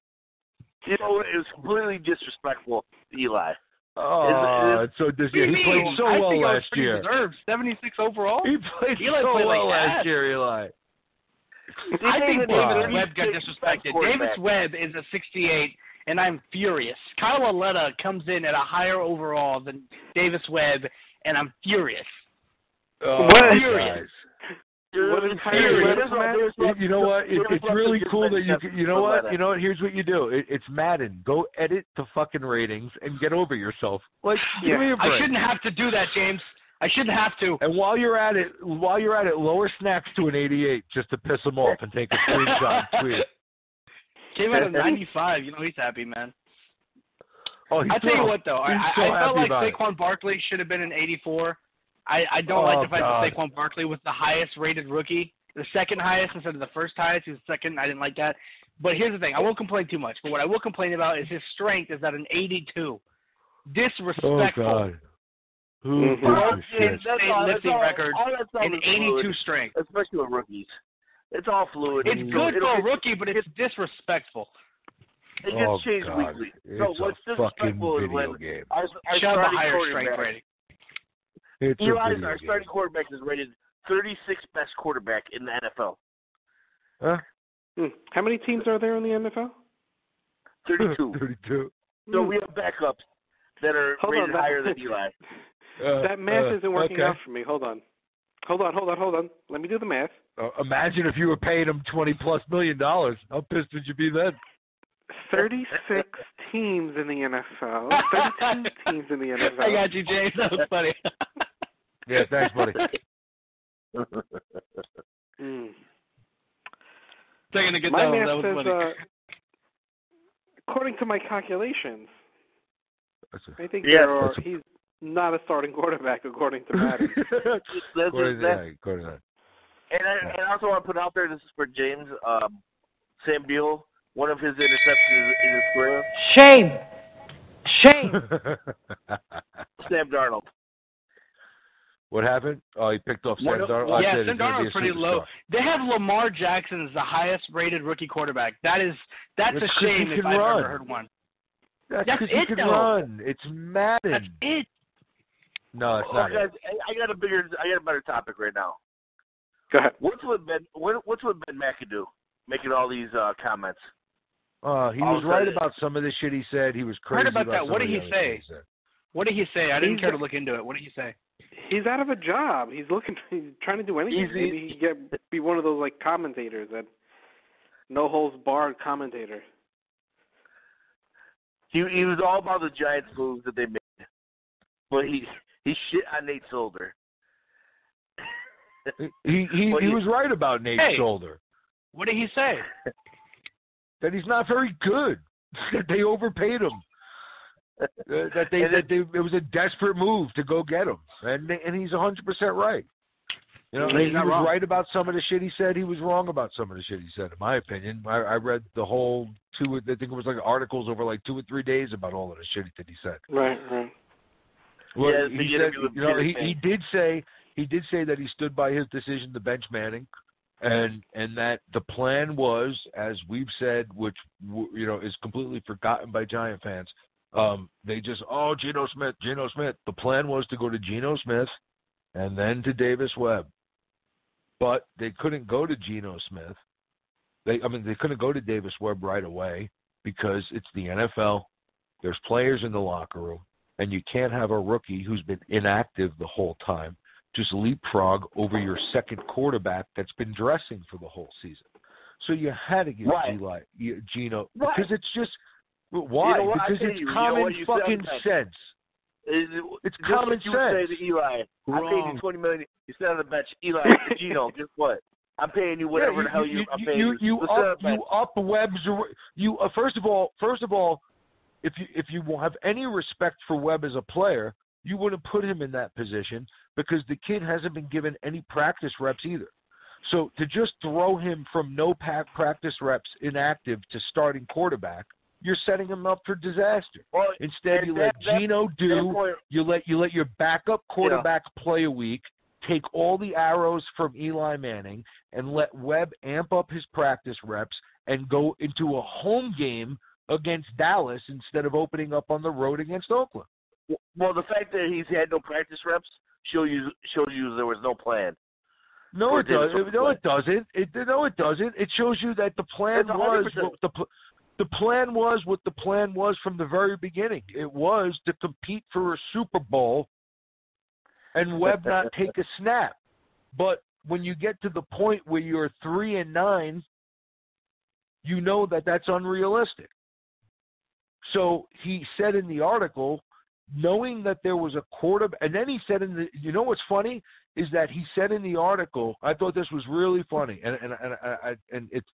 Speaker 5: You know, it was completely disrespectful, Eli.
Speaker 2: Oh, it's so disrespectful. He played so well last year.
Speaker 3: Deserved 76 overall.
Speaker 2: He played so well last year, Eli.
Speaker 3: I think Davis Webb got disrespected. Davis Webb is a 68, and I'm furious. Kyle Aletta comes in at a higher overall than Davis Webb, and I'm furious.
Speaker 2: Oh, furious. You know what? It's really cool that you. You know what? You know what? Here's what you do. It's Madden. Go edit the fucking ratings and get over yourself. Like, give me a break.
Speaker 3: I shouldn't have to do that, James. I shouldn't have to.
Speaker 2: And while you're at it, lower Snacks to an 88 just to piss him off and take a screenshot and tweet it.
Speaker 3: Came out of 95. You know he's happy, man.
Speaker 2: Oh,
Speaker 3: I tell you what, though, I felt like Saquon Barkley should have been an 84. I don't like the fact that Saquon Barkley was the highest-rated rookie, the second highest instead of the first highest. He was second. I didn't like that. But here's the thing. I won't complain too much. But what I will complain about is his strength is at an 82. Disrespectful.
Speaker 2: Oh, God.
Speaker 3: Broke his state lifting record in 82 strength.
Speaker 5: Especially with rookies. It's all fluid.
Speaker 3: It's good for a rookie, but it's disrespectful.
Speaker 5: It gets changed weekly. So what's disrespectful is when our
Speaker 3: higher strength rating.
Speaker 5: Eli, our starting quarterback, is rated 36th best quarterback in the NFL.
Speaker 1: How many teams are there in the NFL?
Speaker 5: 32.
Speaker 2: 32.
Speaker 5: So we have backups that are rated higher than Eli.
Speaker 1: That math isn't working out for me. Hold on. Let me do the math.
Speaker 2: Imagine if you were paying him $20+ million. How pissed would you be then?
Speaker 1: 36 teams in the NFL. 32 teams in the NFL.
Speaker 3: I got you, James. That was funny.
Speaker 2: Yeah, thanks, buddy.
Speaker 3: Taking a good
Speaker 1: My
Speaker 3: time.
Speaker 1: math
Speaker 3: That was
Speaker 1: says,
Speaker 3: funny.
Speaker 1: according to my calculations, I think he's not a starting quarterback, according to Madden.
Speaker 2: According to that.
Speaker 5: And I also want to put out there, this is for James, Sam Beal, one of his interceptions in his career.
Speaker 3: Shame.
Speaker 5: Sam Darnold.
Speaker 2: What happened? Oh, he picked off Sam Darnold.
Speaker 3: Yeah, Sam Darnold's pretty low. They have Lamar Jackson as the highest-rated rookie quarterback. That's a shame if I've ever heard one.
Speaker 2: That's because he can run. It's Madden.
Speaker 3: That's it.
Speaker 2: No, it's not.
Speaker 5: Guys, I got a better topic right now.
Speaker 1: Go ahead.
Speaker 5: What's with Ben McAdoo making all these comments?
Speaker 2: He was right about some of the shit he said. He was crazy.
Speaker 3: Heard about that. What did he say? What did he say? I didn't care to look into it. What did he say?
Speaker 1: He's out of a job. He's trying to do anything. Maybe he could be one of those like commentators, that no holds barred commentator.
Speaker 5: He was all about the Giants moves that they made, but he shit on Nate Solder.
Speaker 2: He was right about Nate Solder.
Speaker 3: What did he say?
Speaker 2: That he's not very good. That they overpaid him. It was a desperate move to go get him, and he's 100% right. You know, he was right about some of the shit he said. He was wrong about some of the shit he said, in my opinion. I read the whole I think it was like articles over like 2 or 3 days about all of the shit that he said.
Speaker 1: Right.
Speaker 2: Well, he did say that he stood by his decision to bench Manning, and that the plan was, as we've said, which is completely forgotten by Giant fans. They just Geno Smith. The plan was to go to Geno Smith and then to Davis Webb, but they couldn't go to Geno Smith. They couldn't go to Davis Webb right away because it's the NFL. There's players in the locker room, and you can't have a rookie who's been inactive the whole time just leapfrog over your second quarterback that's been dressing for the whole season. So you had to give Geno, because it's just. Why? Because it's common fucking sense. It's common sense.
Speaker 5: You say to Eli, I paid you $20 million. You sit on the bench. Eli, Geno, guess what? I'm paying you whatever the hell I'm paying you. You up Webb's. First of all, if you have any respect for Webb as a player, you wouldn't put him in that position because the kid hasn't been given any practice reps either. So to just throw him from no practice reps inactive to starting quarterback, you're setting him up for disaster. Well,
Speaker 2: instead, you let Geno you let your backup quarterback play a week, take all the arrows from Eli Manning, and let Webb amp up his practice reps and go into a home game against Dallas instead of opening up on the road against Oakland.
Speaker 5: Well, the fact that he's had no practice reps shows you there was no plan.
Speaker 2: No, it doesn't. No, it doesn't. It shows you that the plan was the plan was what the plan was from the very beginning. It was to compete for a Super Bowl and Webb not take a snap. But when you get to the point where you're 3-9, you know that that's unrealistic. So he said in the article, knowing that there was a quarterback, and then he said you know what's funny is that he said in the article, I thought this was really funny, and it's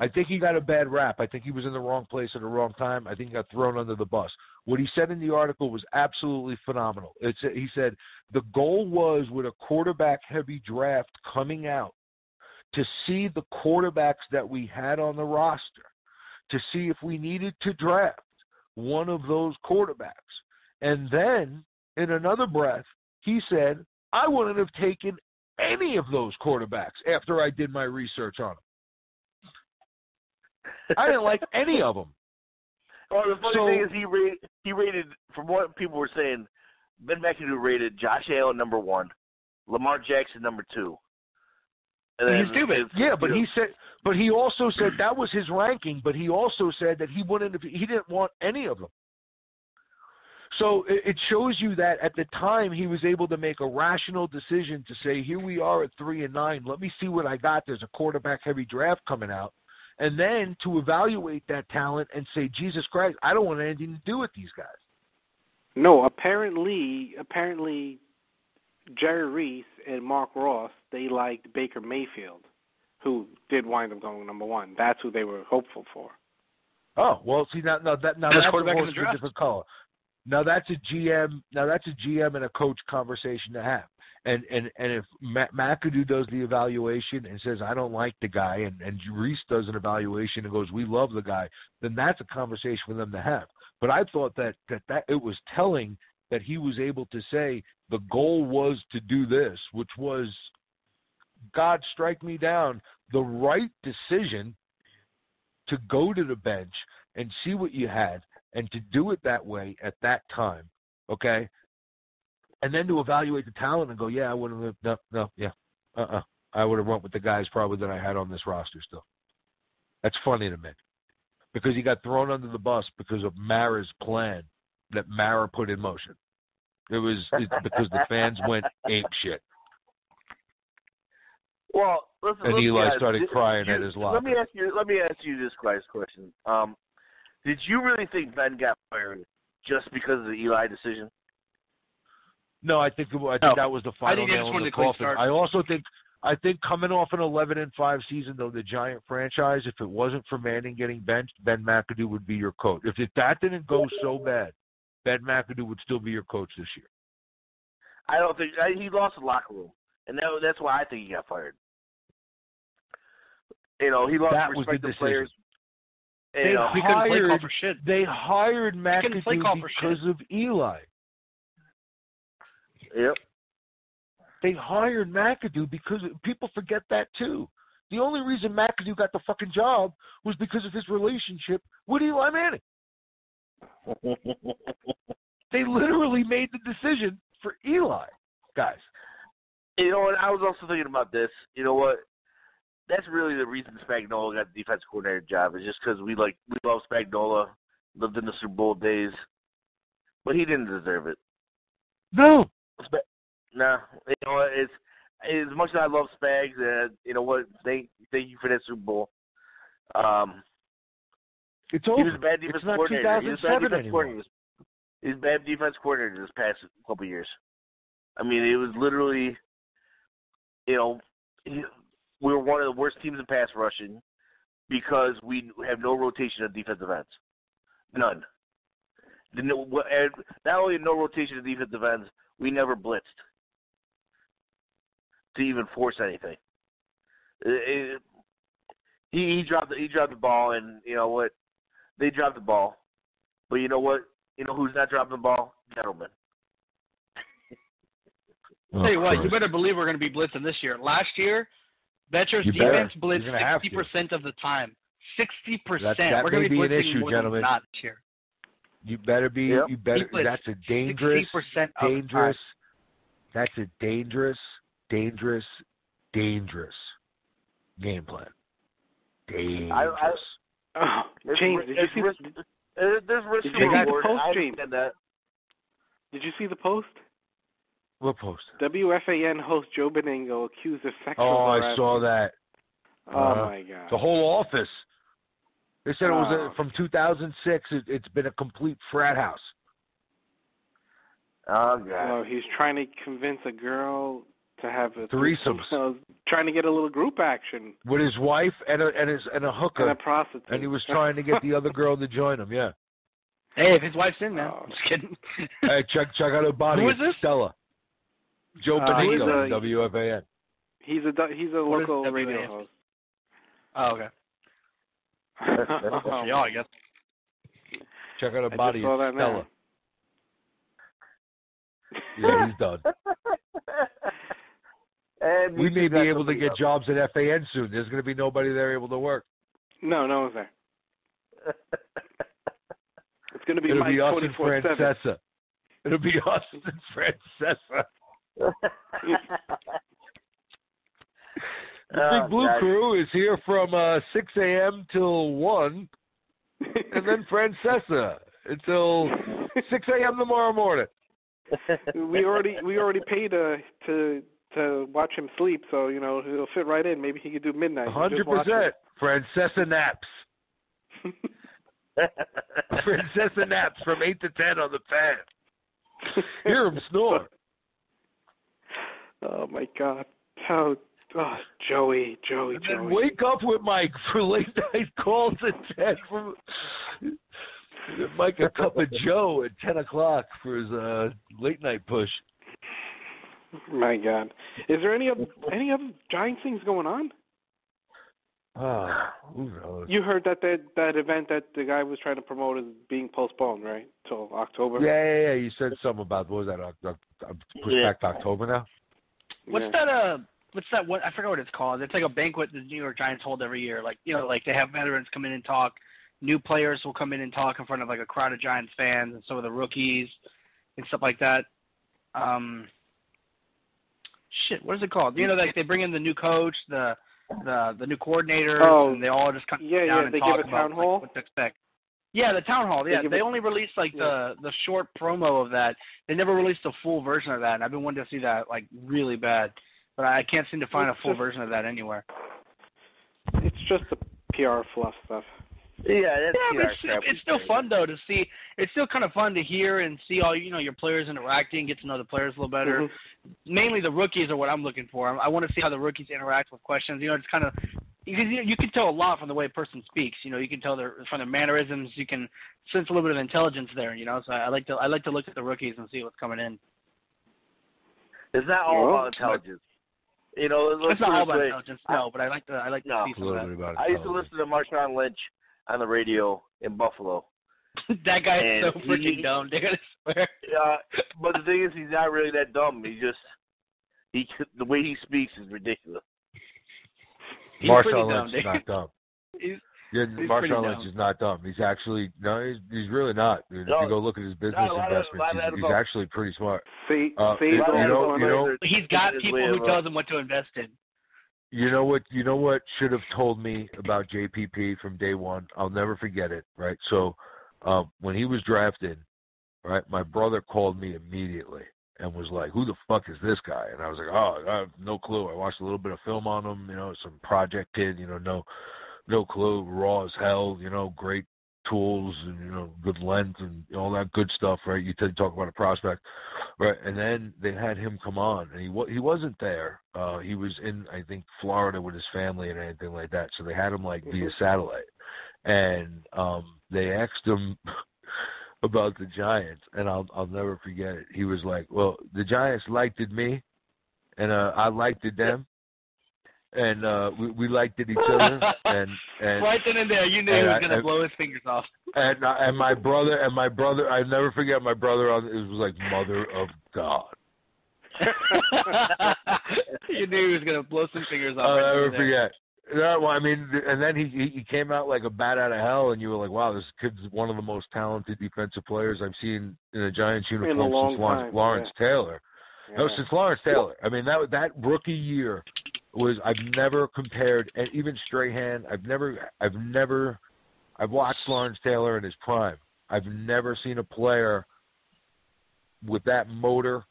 Speaker 2: I think he got a bad rap. I think he was in the wrong place at the wrong time. I think he got thrown under the bus. What he said in the article was absolutely phenomenal. He said the goal was with a quarterback-heavy draft coming out to see the quarterbacks that we had on the roster, to see if we needed to draft one of those quarterbacks. And then, in another breath, he said, I wouldn't have taken any of those quarterbacks after I did my research on them. I didn't like any of them.
Speaker 5: Well, the funny thing is he rated, from what people were saying, Ben McAdoo rated Josh Allen number 1, Lamar Jackson number 2,
Speaker 3: He's stupid.
Speaker 2: Yeah, but he also said that was his ranking. But he also said that he didn't want any of them. So it shows you that at the time he was able to make a rational decision to say, here we are at 3-9. Let me see what I got. There's a quarterback-heavy draft coming out. And then to evaluate that talent and say, Jesus Christ, I don't want anything to do with these guys.
Speaker 1: No, apparently Jerry Reese and Mark Ross, they liked Baker Mayfield, who did wind up going number 1. That's who they were hopeful for.
Speaker 2: Oh, well, see, now that's a different color. Now that's a GM and a coach conversation to have. And if McAdoo does the evaluation and says, I don't like the guy, and Reese does an evaluation and goes, we love the guy, then that's a conversation for them to have. But I thought that it was telling that he was able to say the goal was to do this, which was, God, strike me down, the right decision to go to the bench and see what you had and to do it that way at that time, okay? And then to evaluate the talent and go, yeah, I would have, I would have went with the guys probably that I had on this roster still. That's funny to me. Because he got thrown under the bus because of Mara's plan that Mara put in motion. It's because the fans went ape shit.
Speaker 5: Well,
Speaker 2: and Eli started crying at his locker.
Speaker 5: Let me ask you this question. Did you really think Ben got fired just because of the Eli decision?
Speaker 2: No, I think that was the final nail in the coffin. I think coming off an 11-5 season, though, the Giant franchise, if it wasn't for Manning getting benched, Ben McAdoo would be your coach. If that didn't go so bad, Ben McAdoo would still be your coach this year.
Speaker 5: I don't think he lost the locker room, and that's why I think he got fired. He lost respect to players.
Speaker 2: They hired McAdoo because of Eli.
Speaker 5: Yep.
Speaker 2: They hired McAdoo because people forget that too. The only reason McAdoo got the fucking job was because of his relationship with Eli Manning. They literally made the decision for Eli, guys.
Speaker 5: You know what? I was also thinking about this. You know what? That's really the reason Spagnuolo got the defense coordinator job, is just because we love Spagnuolo, lived in the Super Bowl days, but he didn't deserve it.
Speaker 2: No.
Speaker 5: No. It's as much as I love Spags, you know what? Thank you for that Super Bowl.
Speaker 2: It's over.
Speaker 5: He was a bad defense coordinator.
Speaker 2: He was 2007 anymore.
Speaker 5: He was a bad defense coordinator this past couple of years. I mean, it was literally, we were one of the worst teams in pass rushing because we have no rotation of defensive ends. None. Not only no rotation of defensive ends, we never blitzed to even force anything. He dropped the ball, and you know what? They dropped the ball. But you know what? You know who's not dropping the ball? Gentlemen.
Speaker 3: Tell you what, you better believe we're going to be blitzing this year. Last year, Betcher's defense blitzed 60% of the time. 60%. We're going to be blitzing more than not this year.
Speaker 2: You better be. Yep. You better. That's a dangerous. That's a dangerous game plan. Dangerous.
Speaker 1: James, did you see?
Speaker 5: There's risk
Speaker 1: to reward.
Speaker 5: James?
Speaker 1: Did you see the post?
Speaker 2: What post?
Speaker 1: WFAN host Joe Benigno accused of sexual harassment.
Speaker 2: I saw that.
Speaker 1: Oh my God!
Speaker 2: The whole office. They said it was from 2006. It's been a complete frat house.
Speaker 5: Oh God!
Speaker 1: Well, he's trying to convince a girl to have a
Speaker 2: threesome.
Speaker 1: Trying to get a little group action
Speaker 2: with his wife and a hooker
Speaker 1: and a prostitute.
Speaker 2: And he was trying to get the other girl to join him. Yeah.
Speaker 3: Hey, if his wife's in, man. I'm just kidding.
Speaker 2: Hey, check out her body.
Speaker 3: Who is this?
Speaker 2: Stella. Joe Benigno, WFAN.
Speaker 1: He's a local radio host.
Speaker 3: Oh, okay. Yeah, I guess.
Speaker 2: Check out her body.
Speaker 1: I just saw that
Speaker 2: Stella. Yeah, he's done. We may be able to get jobs at FAN soon. There's going to be nobody there able to work.
Speaker 1: No one's there. It's going to be
Speaker 2: It'll
Speaker 1: Mike
Speaker 2: be us and
Speaker 1: 24/7.
Speaker 2: Francesa. It'll be us and Francesa. The Big Blue crew is here from 6 a.m. till 1, and then Francesa until 6 a.m. tomorrow morning.
Speaker 1: We already paid to watch him sleep, so he'll fit right in. Maybe he could do midnight.
Speaker 2: 100%. Francesa naps. Francesa naps from 8 to 10 on the fan. Hear him snore.
Speaker 1: Oh my God! Joey.
Speaker 2: Wake up with Mike for late night calls at 10. Mike a cup of Joe at 10 o'clock for his late night push.
Speaker 1: My God, is there any other Giants things going on?
Speaker 2: Who knows?
Speaker 1: You heard that event that the guy was trying to promote is being postponed, right? Till October.
Speaker 2: Yeah. You said something about what was that? Pushed back to October now.
Speaker 3: What's that? What I forgot what it's called. It's like a banquet the New York Giants hold every year. Like like they have veterans come in and talk. New players will come in and talk in front of like a crowd of Giants fans and some of the rookies and stuff like that. What is it called? Like they bring in the new coach, the new coordinator, and they all just come down and talk about like, what to expect. Yeah, the town hall. Yeah, they only released like the short promo of that. They never released a full version of that, and I've been wanting to see that like really bad, but I can't seem to find a full version of that anywhere.
Speaker 1: It's just the PR fluff stuff.
Speaker 5: Yeah,
Speaker 3: but it's still fun though to see. It's still kind of fun to hear and see all your players interacting, get to know the players a little better. Mm-hmm. Mainly the rookies are what I'm looking for. I want to see how the rookies interact with questions. It's kind of because you can tell a lot from the way a person speaks. You can tell from their mannerisms. You can sense a little bit of intelligence there. So I like to look at the rookies and see what's coming in.
Speaker 5: It's not all about intelligence.
Speaker 3: It's not all about intelligence, no. But I like to see some of that.
Speaker 5: I used to listen to Marshawn Lynch on the radio in Buffalo.
Speaker 3: That guy is so freaking dumb, dude, I swear.
Speaker 5: But the thing is, he's not really that dumb. The way he speaks is ridiculous.
Speaker 2: Marshawn Lynch is not dumb. Marshawn Lynch is not dumb. He's actually he's really not. If you go look at his business investments, he's actually pretty smart.
Speaker 1: He's got
Speaker 3: people who tells him what to invest in.
Speaker 2: You know what should have told me about JPP from day one? I'll never forget it, right? So when he was drafted, right, my brother called me immediately and was like, who the fuck is this guy? And I was like, I have no clue. I watched a little bit of film on him, some project kid, no clue, raw as hell, great tools and, good length and all that good stuff, right? You talk about a prospect, right? And then they had him come on, and he wasn't there. He was in, I think, Florida with his family and anything like that. So they had him like via satellite, and they asked him about the Giants, and I'll never forget it. He was like, "Well, the Giants liked me, and I liked them." And we liked each other, and
Speaker 3: right then and there, you knew he was gonna blow his fingers off.
Speaker 2: And my brother, I never forget my brother. It was like Mother of God.
Speaker 3: You knew he was gonna blow some fingers off.
Speaker 2: I'll never forget. No, well, I mean, and then he came out like a bat out of hell, and you were like, wow, this kid's one of the most talented defensive players I've seen in a Giants uniform since Lawrence Taylor. Yeah. No, since Lawrence Taylor. I mean, that rookie year. I've never compared, and even Strahan, I've watched Lawrence Taylor in his prime. I've never seen a player with that motor,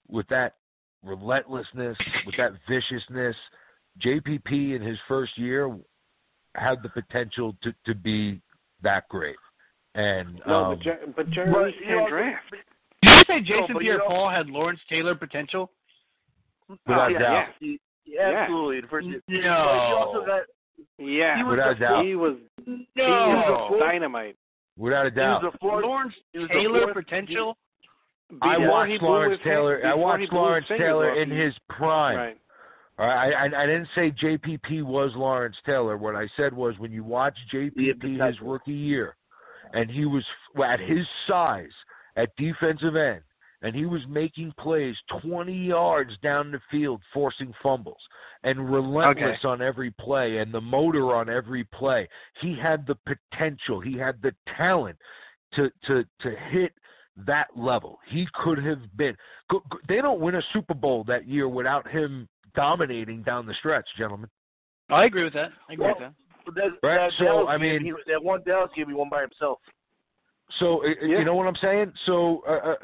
Speaker 2: with that relentlessness, with that viciousness. JPP in his first year had the potential to be that great. And
Speaker 1: but Jeremy can't draft.
Speaker 3: Did you say Jason Pierre-Paul had Lawrence Taylor potential?
Speaker 2: Without doubt.
Speaker 5: Yeah, absolutely.
Speaker 2: Without doubt.
Speaker 1: He was dynamite.
Speaker 2: Without a doubt.
Speaker 3: Lawrence Taylor potential.
Speaker 2: I watched Lawrence Taylor in his prime.
Speaker 1: Right.
Speaker 2: All right, I didn't say JPP was Lawrence Taylor. What I said was when you watch JPP his rookie year, and he was at his size at defensive end, and he was making plays 20 yards down the field, forcing fumbles, and relentless on every play, and the motor on every play. He had the potential. He had the talent to hit that level. He could have been. They don't win a Super Bowl that year without him dominating down the stretch, gentlemen.
Speaker 3: I agree with that.
Speaker 5: That one Dallas game, he won by himself.
Speaker 2: So, you know what I'm saying? So, I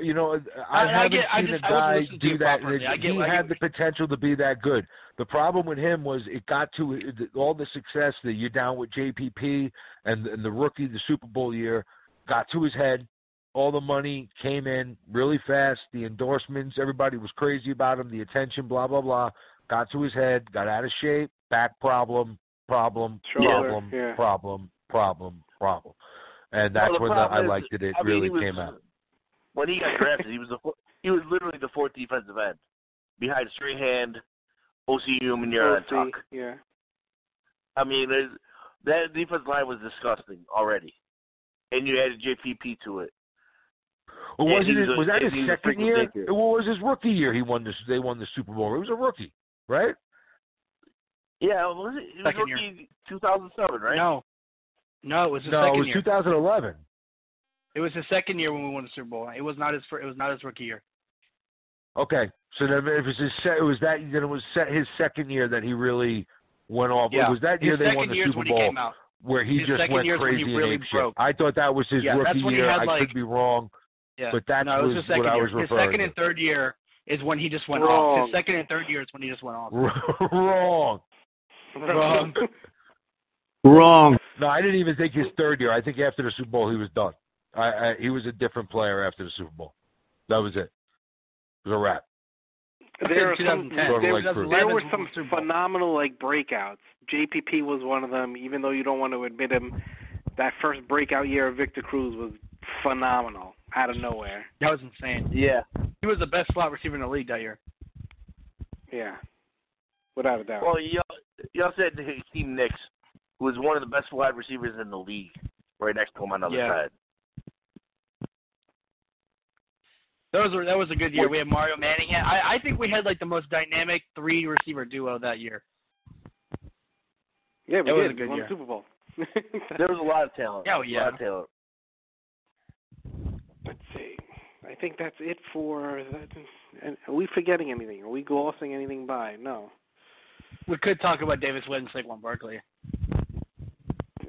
Speaker 2: haven't seen a guy do that. He had the potential to be that good. The problem with him was it got to all the success that you're down with JPP and the rookie, the Super Bowl year, got to his head. All the money came in really fast. The endorsements, everybody was crazy about him. The attention, blah, blah, blah, got to his head, got out of shape, back problem. And that's when I liked it. It really came out.
Speaker 5: When he got drafted, he was literally the fourth defensive end, behind Strahan, O.C. Umanir, and Tuck.
Speaker 1: Yeah.
Speaker 5: I mean, that defensive line was disgusting already, and you added JPP to it.
Speaker 2: Well, was that his second year? It was his rookie year. They won the Super Bowl. It was a rookie, right?
Speaker 5: Yeah, was it? He was rookie 2007, right?
Speaker 3: No, it was his second year.
Speaker 2: No, it was 2011.
Speaker 3: It was his second year when we won the Super Bowl. It was not his rookie year.
Speaker 2: Okay, so then if it was his second year that he really went off.
Speaker 3: Yeah.
Speaker 2: It was that year they won the Super Bowl where he just went crazy and
Speaker 3: really
Speaker 2: ape shit. I thought that was his rookie year. I could be wrong, but that was what I was referring to.
Speaker 3: His second and third year is when he just went off. His second and third year is when he just went off.
Speaker 2: Wrong. No, I didn't even think his third year. I think after the Super Bowl he was done. He was a different player after the Super Bowl. That was it. It was a wrap.
Speaker 1: There were some phenomenal breakouts. JPP was one of them. Even though you don't want to admit him, that first breakout year of Victor Cruz was phenomenal out of nowhere.
Speaker 3: That was insane.
Speaker 5: Yeah,
Speaker 3: he was the best slot receiver in the league that year.
Speaker 1: Yeah, without a doubt.
Speaker 5: Well, y'all said Hakeem Nicks, who was one of the best wide receivers in the league, right next to him on the other side.
Speaker 3: That was a good year. We had Mario Manning. I think we had the most dynamic 3-receiver duo that year.
Speaker 1: Yeah, we
Speaker 3: was a good year.
Speaker 1: Super Bowl.
Speaker 5: There was a lot of talent.
Speaker 3: Oh, yeah.
Speaker 5: A lot of talent.
Speaker 1: Let's see. I think that's it for that. Are we forgetting anything? Are we glossing anything by? No.
Speaker 3: We could talk about Davis Webb and Saquon Barkley.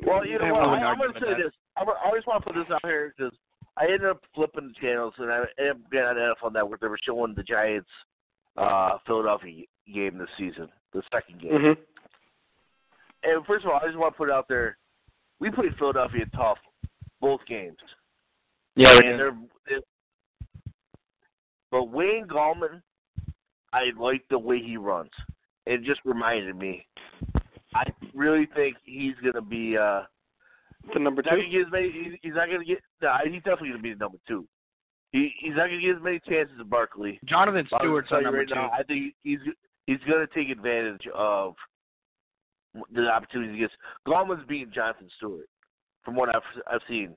Speaker 5: Well, you know what? I'm going to say this. I just want to put this out here because I ended up flipping the channels, and I ended up getting on NFL Network. They were showing the Giants Philadelphia game this season, the second game.
Speaker 1: Mm-hmm.
Speaker 5: And first of all, I just want to put it out there, we played Philadelphia tough both games.
Speaker 3: Yeah,
Speaker 5: but Wayne Gallman, I like the way he runs. It just reminded me. I really think he's going to be
Speaker 1: the number 2.
Speaker 5: He's not going to get. No, he's definitely going to be the number 2. He's not going to get as many chances as Barkley.
Speaker 3: Jonathan Stewart's our number 2.
Speaker 5: I think he's going to take advantage of the opportunities he gets. Gallman's beating Jonathan Stewart, from what I've seen.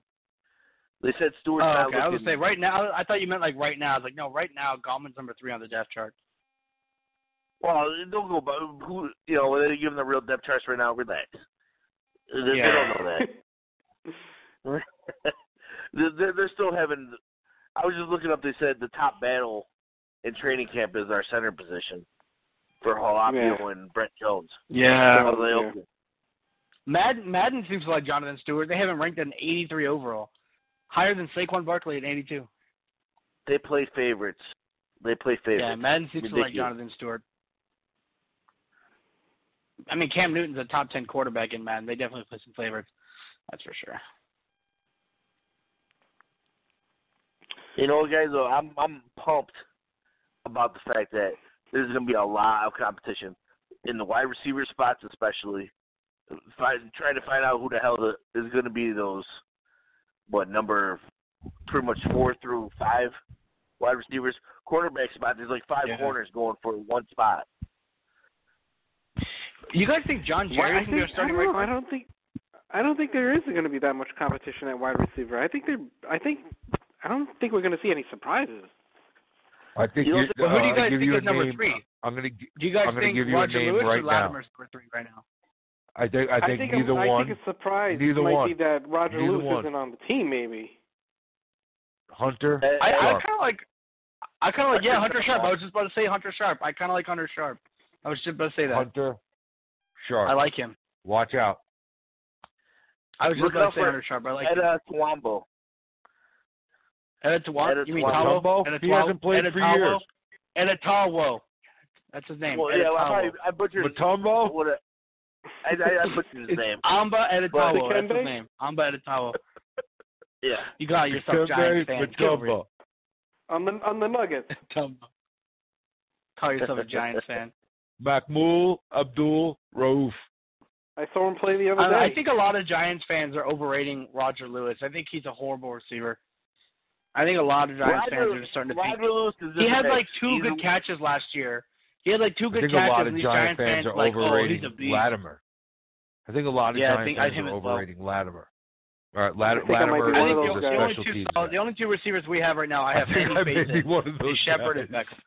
Speaker 5: They said Stewart's not looking.
Speaker 3: I was going to say right now. I thought you meant right now. I was like, no, right now Gallman's number 3 on the depth chart.
Speaker 5: Well, don't go by who. When they give them the real depth charts right now, relax. They don't know that. They're still having. I was just looking up. They said the top battle in training camp is our center position for Jalapeno and Brett Jones.
Speaker 3: Yeah. Madden seems like Jonathan Stewart. They have him ranked at an 83 overall, higher than Saquon Barkley at 82.
Speaker 5: They play favorites.
Speaker 3: Yeah, Madden seems like Jonathan Stewart. I mean, Cam Newton's a top 10 quarterback in Madden. They definitely play some favorites. That's for sure.
Speaker 5: Guys, I'm pumped about the fact that there's going to be a lot of competition in the wide receiver spots, especially. Trying to find out who the hell is going to be those, number pretty much 4 through 5 wide receivers. Quarterback spot, there's 5 corners going for one spot.
Speaker 3: You guys think John Jerry's going to be starting right now?
Speaker 1: I don't think there is going to be that much competition at wide receiver. I don't think we're going to see any surprises.
Speaker 2: I think
Speaker 3: who do you guys think is number 3?
Speaker 2: I'm going to
Speaker 3: do you guys think
Speaker 2: give you
Speaker 3: Roger
Speaker 2: a name
Speaker 3: Lewis
Speaker 2: right
Speaker 3: or Latimer's number 3 right now?
Speaker 2: I think neither one.
Speaker 1: I think a surprise
Speaker 2: neither
Speaker 1: might
Speaker 2: one.
Speaker 1: be that Roger Lewis isn't on the team. Maybe
Speaker 2: Hunter.
Speaker 3: I kind of like Hunter Sharp. I was just about to say Hunter Sharp. I kind of like Hunter Sharp. I was just about to say that.
Speaker 2: Hunter Sharp.
Speaker 3: I like him.
Speaker 2: Watch out.
Speaker 3: I was just about to say Hunter Sharp. I like him.
Speaker 5: Twombo.
Speaker 3: Editawambo? You mean Talo?
Speaker 2: He hasn't played for years.
Speaker 3: Editawo. That's his name.
Speaker 5: Well, yeah, I butchered
Speaker 2: Matumbo?
Speaker 5: I butchered his name.
Speaker 3: Amba Editawo. That's his name. Amba Editawo.
Speaker 5: Yeah.
Speaker 3: You got yourself Giants fan.
Speaker 2: Matumbo.
Speaker 1: On the Nuggets.
Speaker 3: Call yourself a Giants fan.
Speaker 2: Mahmoud Abdul Rauf.
Speaker 1: I saw him play the other day.
Speaker 3: I think a lot of Giants fans are overrating Roger Lewis. I think he's a horrible receiver. I think a lot of Giants fans are just starting to think. He had like two good catches last year. He had like two good catches, and these Giants fans
Speaker 2: are
Speaker 3: like,
Speaker 2: overrating
Speaker 3: he's a beast.
Speaker 2: Latimer. I think a lot of Giants fans are overrating Latimer. All right, Latimer.
Speaker 3: The only two receivers we have right now, I have faith in Shepard and Beckham.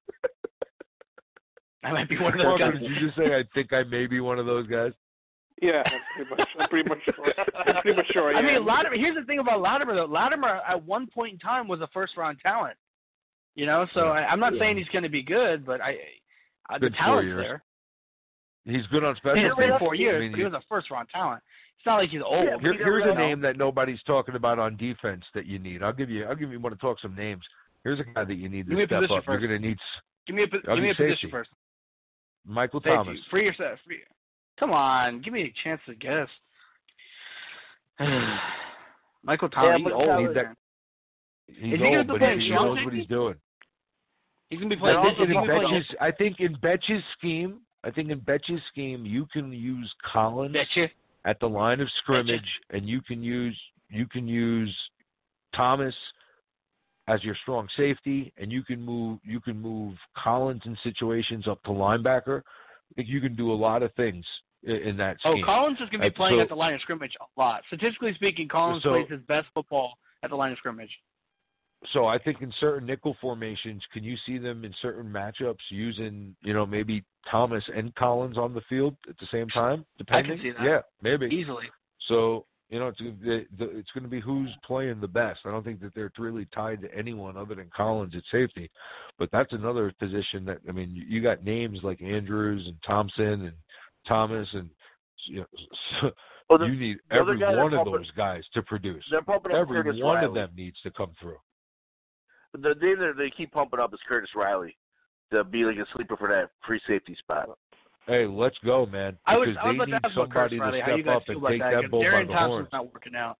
Speaker 3: I might be one of those guys.
Speaker 2: Did you just say I think I may be one of those guys?
Speaker 1: Yeah, I'm pretty much sure.
Speaker 3: I mean, Latimer. Here's the thing about Latimer, though. Latimer, at one point in time, was a first-round talent. You know, so I'm not saying he's going to be good, but the talent's there.
Speaker 2: He's good on special teams.
Speaker 3: He's been 4 years, but he was a first-round talent. It's not like he's old.
Speaker 2: Yeah, here's a name that nobody's talking about on defense that you need. I'll give you want to talk some names. Here's a guy that you need to step up.
Speaker 3: First.
Speaker 2: You're going to need.
Speaker 3: Give me a position first.
Speaker 2: Michael Thomas.
Speaker 3: Free yourself. Come on, give me a chance to guess. Michael Thomas, he's old.
Speaker 2: He's old, but he knows what he's doing.
Speaker 3: He's going to be playing.
Speaker 2: I think in Betch's scheme, you can use Collins at the line of scrimmage, and you can use Thomas as your strong safety, and you can move Collins in situations up to linebacker. I think you can do a lot of things in that scheme.
Speaker 3: Oh, Collins is going to be playing at the line of scrimmage a lot. Statistically speaking, Collins plays his best football at the line of scrimmage.
Speaker 2: So I think in certain nickel formations, can you see them in certain matchups using, maybe Thomas and Collins on the field at the same time? Depending?
Speaker 3: I can see that.
Speaker 2: Yeah, maybe.
Speaker 3: Easily.
Speaker 2: So, it's going to be who's playing the best. I don't think that they're really tied to anyone other than Collins at safety. But that's another position that, you got names like Andrews and Thompson and Thomas, and you need every one of those guys to produce. Every one of them needs to come through.
Speaker 5: The name that they keep pumping up is Curtis Riley to be like a sleeper for that free safety spot.
Speaker 2: Hey, let's go, man. Because they need somebody to step up and take that bull by the horns.
Speaker 3: Darren Thompson's not working out.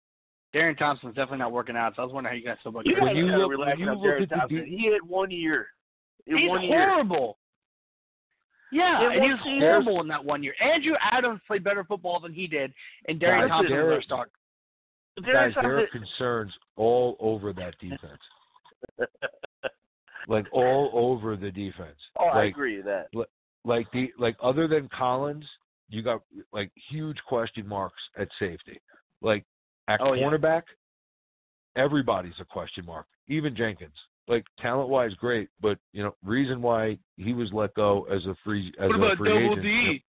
Speaker 3: Darren Thompson's definitely not working out, so I was wondering how you guys feel about
Speaker 5: Curtis. You look at he had 1 year.
Speaker 3: He's horrible. Yeah, and he was horrible in that 1 year. Andrew Adams played better football than he did, and Darren Thompson was our star.
Speaker 2: Guys, there are concerns all over that defense. Like all over the defense.
Speaker 5: Oh, I agree with that.
Speaker 2: Like other than Collins, you got like huge question marks at safety. Like at cornerback, everybody's a question mark. Even Jenkins. Like talent-wise, great, but reason why he was let go as a free agent.
Speaker 3: What about Double D?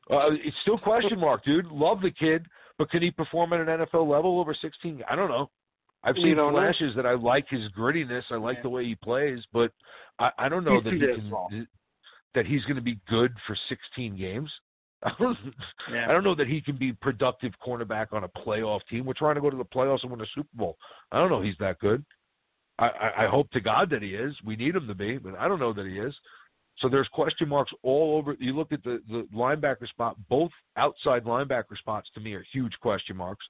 Speaker 2: It's still question mark, dude. Love the kid, but can he perform at an NFL level over 16? I don't know. I've seen flashes that I like his grittiness. I like the way he plays, but I don't know that he's going to be good for 16 games. I don't know that he can be productive cornerback on a playoff team. We're trying to go to the playoffs and win a Super Bowl. I don't know he's that good. I hope to God that he is. We need him to be, but I don't know that he is. So there's question marks all over. You look at the linebacker spot. Both outside linebacker spots to me are huge question marks.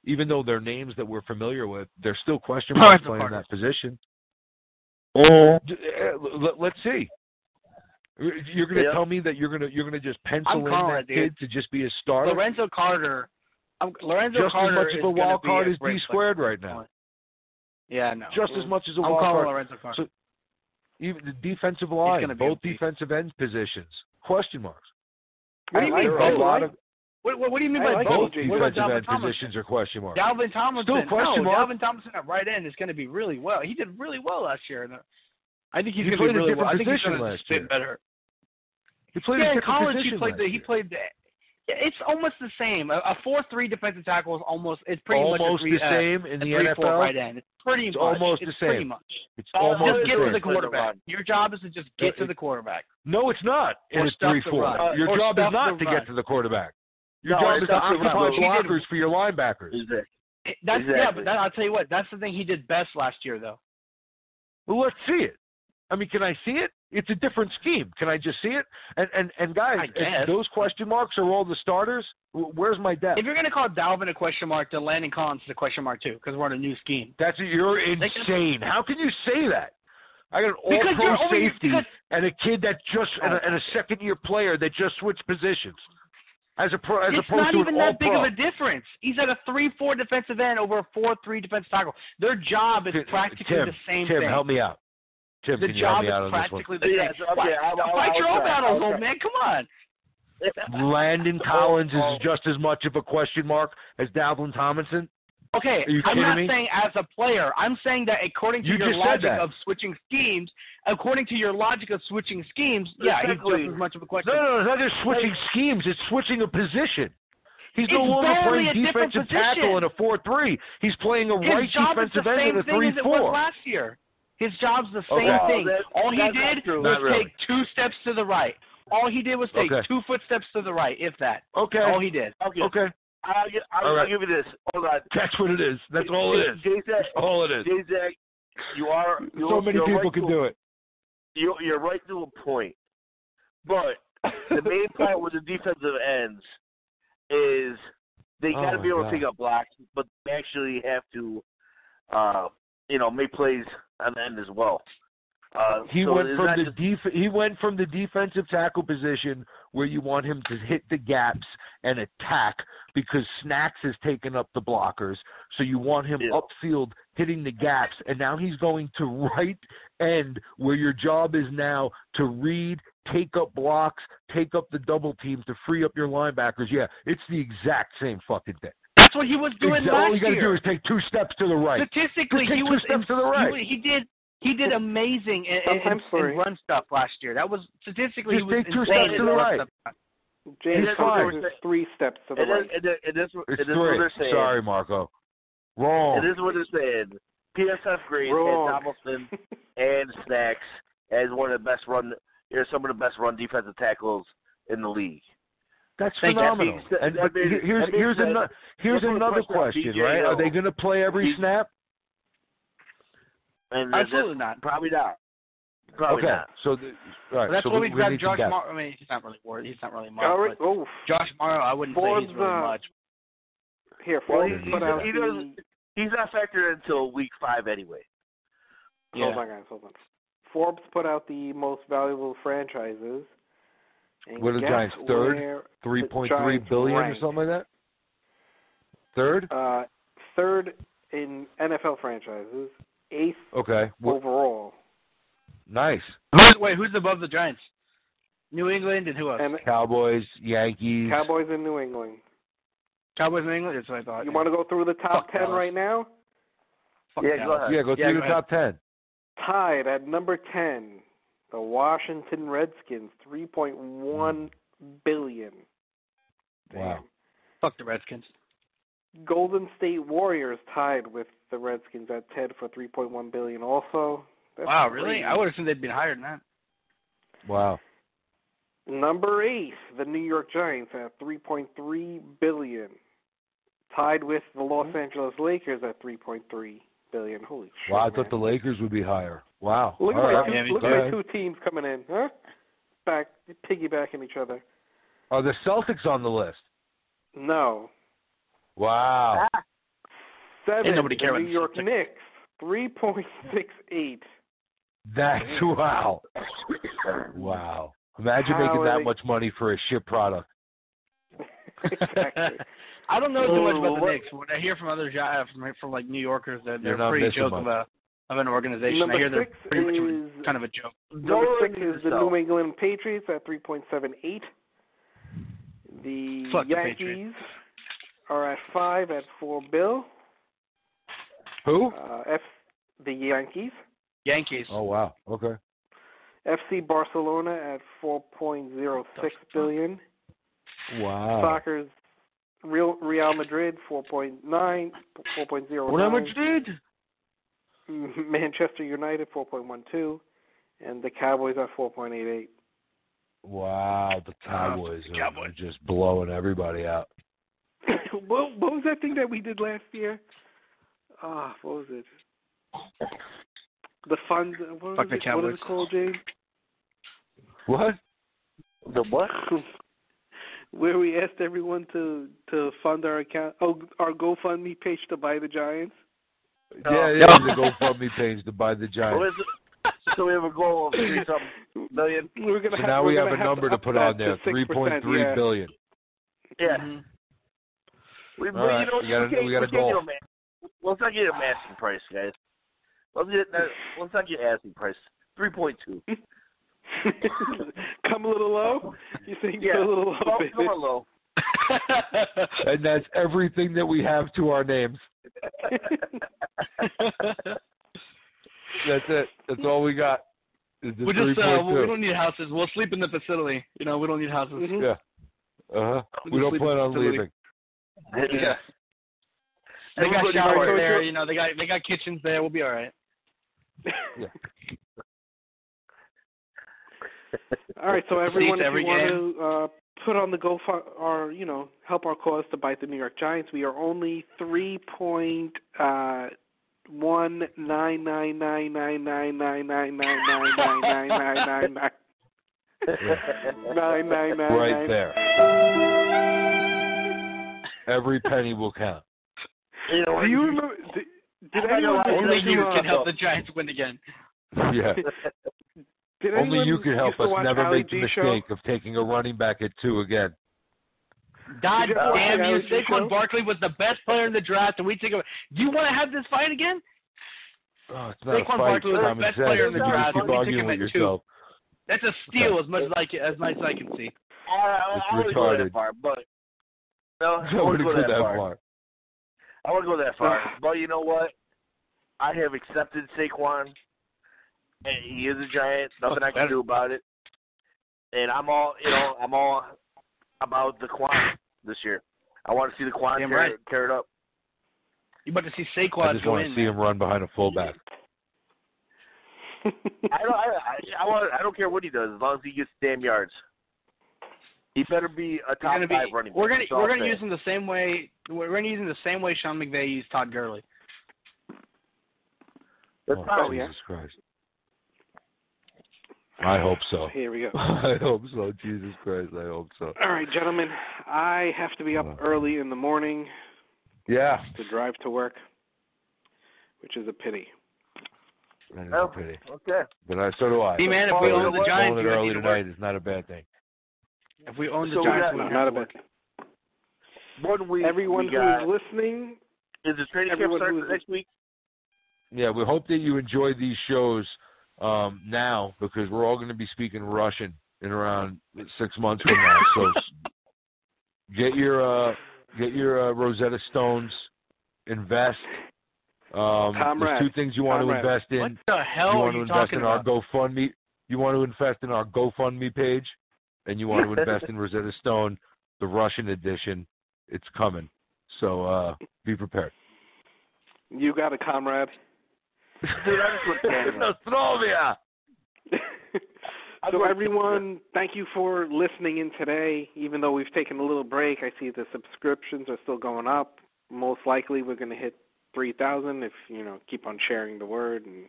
Speaker 2: Even though they're names that we're familiar with, they're still question marks playing that position. Let's see. You're going to tell me that you're going to just pencil in that kid to just be a starter?
Speaker 3: Lorenzo Carter.
Speaker 2: Just as much of a wild card as D squared right now.
Speaker 3: Yeah, no.
Speaker 2: Just as much as a wild card.
Speaker 3: Lorenzo Carter.
Speaker 2: So even the defensive line, both defensive end positions, question marks.
Speaker 3: What do you mean both? What do you mean by both?
Speaker 2: Defensive end positions are question marks.
Speaker 3: Dalvin Tomlinson.
Speaker 2: Still question mark.
Speaker 3: Dalvin Tomlinson at right end is going to be really well. He did really well last year. I think he's going to be really well. I think he's going to fit better.
Speaker 2: He played a different
Speaker 3: college,
Speaker 2: position
Speaker 3: he played It's almost the same. A 4-3 defensive tackle is it's pretty much
Speaker 2: the same in the
Speaker 3: 3-4
Speaker 2: NFL.
Speaker 3: Right end. It's pretty much.
Speaker 2: Almost the same.
Speaker 3: Pretty much.
Speaker 2: It's almost
Speaker 3: just
Speaker 2: the
Speaker 3: get
Speaker 2: same.
Speaker 3: to the quarterback. Your job is to just get to the quarterback.
Speaker 2: No, it's not in a 3-4. Your job is not to get to the quarterback. Your job is to occupy blockers for your linebackers.
Speaker 3: Yeah, but I'll tell you what. That's the thing he did best last year, though.
Speaker 2: Well, let's see it. I mean, can I see it? It's a different scheme. Can I just see it? And guys, if those question marks are all the starters, where's my depth?
Speaker 3: If you're going to call Dalvin a question mark, then Landon Collins is a question mark too, because we're on a new scheme.
Speaker 2: You're insane. How can you say that? I got an all-pro safety and a kid that and a second-year player that just switched positions. It's
Speaker 3: not even that big of a difference. He's at a 3-4 defensive end over a 4-3 defensive tackle. Their job is practically the same thing.
Speaker 2: Tim, help me out. Tim,
Speaker 3: the
Speaker 2: can you help me out
Speaker 3: is
Speaker 2: on
Speaker 3: practically
Speaker 2: this one?
Speaker 3: the same. Okay, fight your own battles, old man. Come on.
Speaker 2: Landon Collins is just as much of a question mark as Dalvin Tomlinson?
Speaker 3: Okay, I'm not saying as a player. I'm saying that according to your logic of switching schemes, yeah, he's just as much of a question.
Speaker 2: No, it's not just switching schemes. It's switching a position. He's no longer playing defensive tackle in a 4-3. He's playing a right defensive end in a 3-4. His job is the same thing as it was last
Speaker 3: year. His job's the same thing. All he did was take 2 steps to the right. All he did was take 2 footsteps to the right, if that.
Speaker 2: Okay.
Speaker 3: All he did.
Speaker 5: Okay. I'll give you this. Hold on.
Speaker 2: That's what it is. That's all it is. That's all it is.
Speaker 5: J-Zach,
Speaker 2: so many people can do it.
Speaker 5: You're right to a point. But the main part with the defensive ends is they got to be able to take up blocks, but they actually have to, make plays on the end as well.
Speaker 2: He went from the defensive tackle position where you want him to hit the gaps and attack because Snacks has taken up the blockers. So you want him upfield hitting the gaps, and now he's going to right end where your job is now to read, take up blocks, take up the double team to free up your linebackers. Yeah, it's the exact same fucking thing.
Speaker 3: That's what he was doing last year.
Speaker 2: All you got to do is take 2 steps to the right.
Speaker 3: Statistically,
Speaker 2: he was 2 steps to the right.
Speaker 3: He did amazing in run stuff last year. That was statistically.
Speaker 2: Just
Speaker 3: he was
Speaker 2: take 2 steps to the right.
Speaker 1: James Conner was 3 steps to the right.
Speaker 5: It's 3.
Speaker 2: What they're saying. Sorry, Marco. Wrong.
Speaker 5: It is what they're saying. PSF grade had Tomlinson and Snacks as one of the best some of the best run defensive tackles in the league.
Speaker 2: That's phenomenal. Here's another question, right? Are they going to play every snap?
Speaker 5: And
Speaker 3: absolutely not.
Speaker 5: Probably not. Probably not.
Speaker 2: So,
Speaker 3: that's why we've got Josh Morrow. I mean, he's not really worried. He's not really much. Josh Morrow, I wouldn't say he's really much.
Speaker 1: Here,
Speaker 5: he's not factored until week 5 anyway.
Speaker 3: Yeah.
Speaker 1: Hold on. Forbes put out the most valuable franchises.
Speaker 2: What are the Giants? Third? 3.3 billion or something like that? Third?
Speaker 1: Third in NFL franchises. 8th overall.
Speaker 2: Nice.
Speaker 3: Who's above the Giants? New England and who else?
Speaker 2: Cowboys, Yankees.
Speaker 1: Cowboys in New England.
Speaker 3: Cowboys in England? That's what I thought.
Speaker 1: You want to go through the top 10 right now?
Speaker 5: Go ahead.
Speaker 2: Yeah, go through the top 10.
Speaker 1: Tied at number 10, the Washington Redskins, $3.1 billion.
Speaker 2: Wow.
Speaker 3: Fuck the Redskins.
Speaker 1: Golden State Warriors tied with the Redskins at 10 for $3.1 billion also.
Speaker 3: Wow, really? I would have assumed they'd been higher than that.
Speaker 2: Wow.
Speaker 1: Number 8, the New York Giants at $3.3 billion. Tied with the Los Angeles Lakers at $3.3 billion. Holy shit.
Speaker 2: Wow, I thought the Lakers would be higher. Wow.
Speaker 1: Look at 2 teams coming in, huh? Piggybacking each other.
Speaker 2: Are the Celtics on the list?
Speaker 1: No.
Speaker 2: Wow.
Speaker 1: 7,
Speaker 3: nobody
Speaker 1: the New York Knicks, 3.68.
Speaker 2: That's wow. Wow. Imagine making that much money for a shit product.
Speaker 1: Exactly.
Speaker 3: I don't know too much about the Knicks. When I hear from other from like New Yorkers, they're pretty joke of an organization.
Speaker 1: Number
Speaker 3: I hear they're pretty
Speaker 1: much
Speaker 3: kind of a joke.
Speaker 1: Number 6 is the New England Patriots at 3.78. The Yankees are at 5 at $4 billion.
Speaker 2: Who?
Speaker 1: The Yankees.
Speaker 3: Yankees.
Speaker 2: Oh, wow. Okay.
Speaker 1: FC Barcelona at $4.06 billion.
Speaker 2: Wow.
Speaker 1: Soccer's Real Madrid 4.9, 4.09.
Speaker 3: Real Madrid.
Speaker 1: Manchester United 4.12, and the Cowboys are 4.88.
Speaker 2: Wow, the Cowboys are just blowing everybody out.
Speaker 1: What was that thing that we did last year? What was it? The fund. What is it called, James?
Speaker 2: What?
Speaker 5: The what?
Speaker 1: Where we asked everyone to fund our account, our GoFundMe page to buy the Giants.
Speaker 2: Yeah, the GoFundMe page to buy the Giants.
Speaker 5: So we have a goal of $3 million.
Speaker 2: Now we have a number to put on there, $3.3 billion.
Speaker 5: Yeah.
Speaker 2: Mm-hmm. We got a goal.
Speaker 5: Let's not get a asking price, guys. Let's not get asking price. 3.2.
Speaker 1: Come a little low? You think
Speaker 5: a little
Speaker 1: low?
Speaker 5: Come a low.
Speaker 2: And that's everything that we have to our names. That's it. That's all we got.
Speaker 3: We don't need houses. We'll sleep in the facility. We don't need houses.
Speaker 1: Mm-hmm.
Speaker 2: Yeah. We don't plan on leaving.
Speaker 5: Yeah.
Speaker 3: They got showers there. They got kitchens there. We'll be all right.
Speaker 2: Yeah.
Speaker 1: All right. So everyone, if you want to put on the GoFundMe or help our cause to bite the New York Giants, we are only 3.1999999999999999.
Speaker 2: Right there. Every penny will count.
Speaker 1: Do you remember? Did anyone
Speaker 3: only you can help the Giants win again?
Speaker 2: Yeah. Only you can help us never make the mistake of taking a running back at 2 again.
Speaker 3: God damn you! Saquon Barkley was the best player in the draft, and we take him. Do you want to have this fight again?
Speaker 2: Oh, it's not
Speaker 3: Saquon
Speaker 2: a fight.
Speaker 3: Barkley was the best player in the draft, and we took him at 2. That's a steal, as much as I can see.
Speaker 2: It's retarded.
Speaker 5: I wouldn't go that far. I wouldn't go that far. But you know what? I have accepted Saquon. And he is a Giant. Nothing I can do about it. And I'm all about the Quan this year. I want to see the Quan tear it up.
Speaker 3: You about to see Saquon?
Speaker 2: I just want to see him run behind a fullback.
Speaker 5: I don't care what he does as long as he gets damn yards. He better be a top 5 running back.
Speaker 3: We're gonna use him the same way. We're gonna use him the same way Sean McVay used Todd Gurley.
Speaker 2: Jesus Christ. I hope so.
Speaker 1: Here we go.
Speaker 2: I hope so. Jesus Christ, I hope so.
Speaker 1: All right, gentlemen. I have to be up early in the morning.
Speaker 2: Yeah.
Speaker 1: To drive to work, which is a pity.
Speaker 2: That is a pity.
Speaker 5: Okay.
Speaker 2: But so do I.
Speaker 3: Hey, man, if we own the Giants,
Speaker 2: going early tonight is not a bad thing.
Speaker 3: If we own the Giants,
Speaker 1: not a bad thing.
Speaker 5: 1 week.
Speaker 1: Everyone who is listening.
Speaker 5: Is the training camp starting next week?
Speaker 2: Yeah, we hope that you enjoy these shows now, because we're all going to be speaking Russian in around 6 months from now. So get your Rosetta Stones, invest. There's 2 things you want to invest in.
Speaker 3: What the hell are you talking about?
Speaker 2: GoFundMe. You want to invest in our GoFundMe page, and you want to invest in Rosetta Stone, the Russian edition. It's coming. So be prepared.
Speaker 1: You got it, comrade. So everyone, thank you for listening in today. Even though we've taken a little break, I see the subscriptions are still going up. Most likely we're going to hit 3,000 if keep on sharing the word and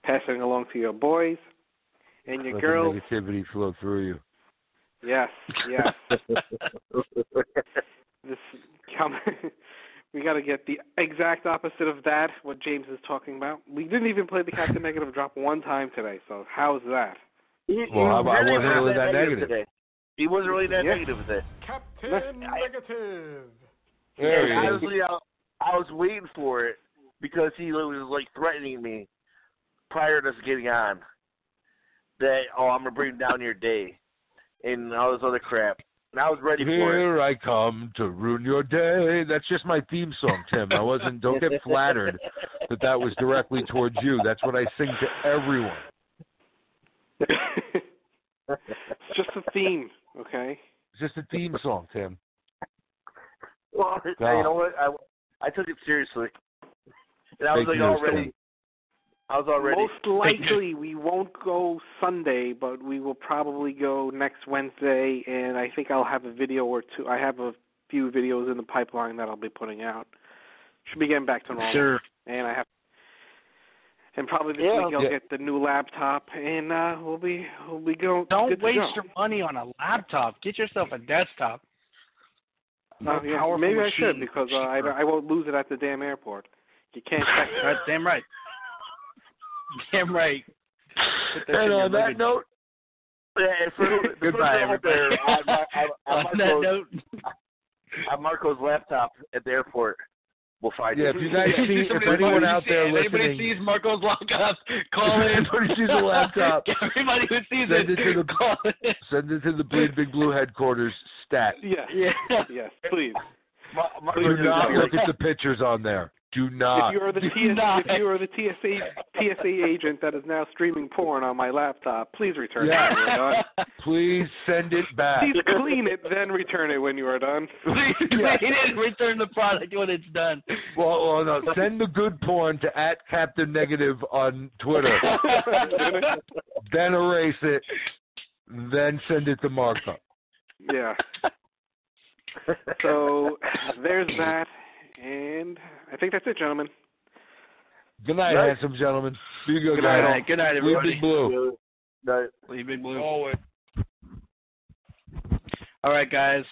Speaker 1: passing it along to your boys and your girls.
Speaker 2: The negativity flow through you.
Speaker 1: Yes. We got to get the exact opposite of that, what James is talking about. We didn't even play the Captain Negative drop one time today, so how's that?
Speaker 2: I wasn't really that negative
Speaker 5: today. He wasn't really that negative today.
Speaker 1: Captain Negative.
Speaker 5: Honestly, I was waiting for it because he was threatening me prior to us getting on that, I'm going to bring down your day and all this other crap. And I was ready for it.
Speaker 2: Here I come to ruin your day. That's just my theme song, Tim. Don't get flattered that was directly towards you. That's what I sing to everyone.
Speaker 1: It's just a theme, okay?
Speaker 2: It's just a theme song, Tim.
Speaker 5: Well, you know what? I took it seriously. And I was already.
Speaker 1: Most likely we won't go Sunday, but we will probably go next Wednesday, and I think I'll have a video or two. I have a few videos in the pipeline that I'll be putting out. Should be getting back to normal.
Speaker 3: Sure.
Speaker 1: And probably this week I'll get the new laptop, and we'll be going.
Speaker 3: Don't waste your money on a laptop. Get yourself a desktop.
Speaker 1: Maybe I should, because I won't lose it at the damn airport. You can't check it.
Speaker 3: That's damn right. Damn right.
Speaker 5: And on that note,
Speaker 3: goodbye, everybody. On that note,
Speaker 5: on Marco's laptop at the airport. We'll find
Speaker 2: if you guys see, if anyone out there listening,
Speaker 3: anybody sees Marco's laptop, call in.
Speaker 2: Everybody sees a laptop.
Speaker 3: Everybody who sees
Speaker 2: send it to the Bleed Big Blue headquarters. Stat.
Speaker 1: Yes, please.
Speaker 2: Do not look at the pictures on there. Do not.
Speaker 1: If you are the TSA agent that is now streaming porn on my laptop, please return it when you are done.
Speaker 2: Please send it back.
Speaker 1: Please clean it, then return it when you are done.
Speaker 3: Please clean it and return the product when it's done.
Speaker 2: Well, no. Send the good porn to @CaptainNegative on Twitter. Then erase it. Then send it to Marco.
Speaker 1: Yeah. So there's that. And I think that's it, gentlemen.
Speaker 2: Good night, handsome gentlemen. Be good, guys.
Speaker 3: Good night, everybody.
Speaker 2: Bleed Big Blue.
Speaker 5: Night.
Speaker 3: Bleed Big Blue.
Speaker 2: Always.
Speaker 3: All right, guys.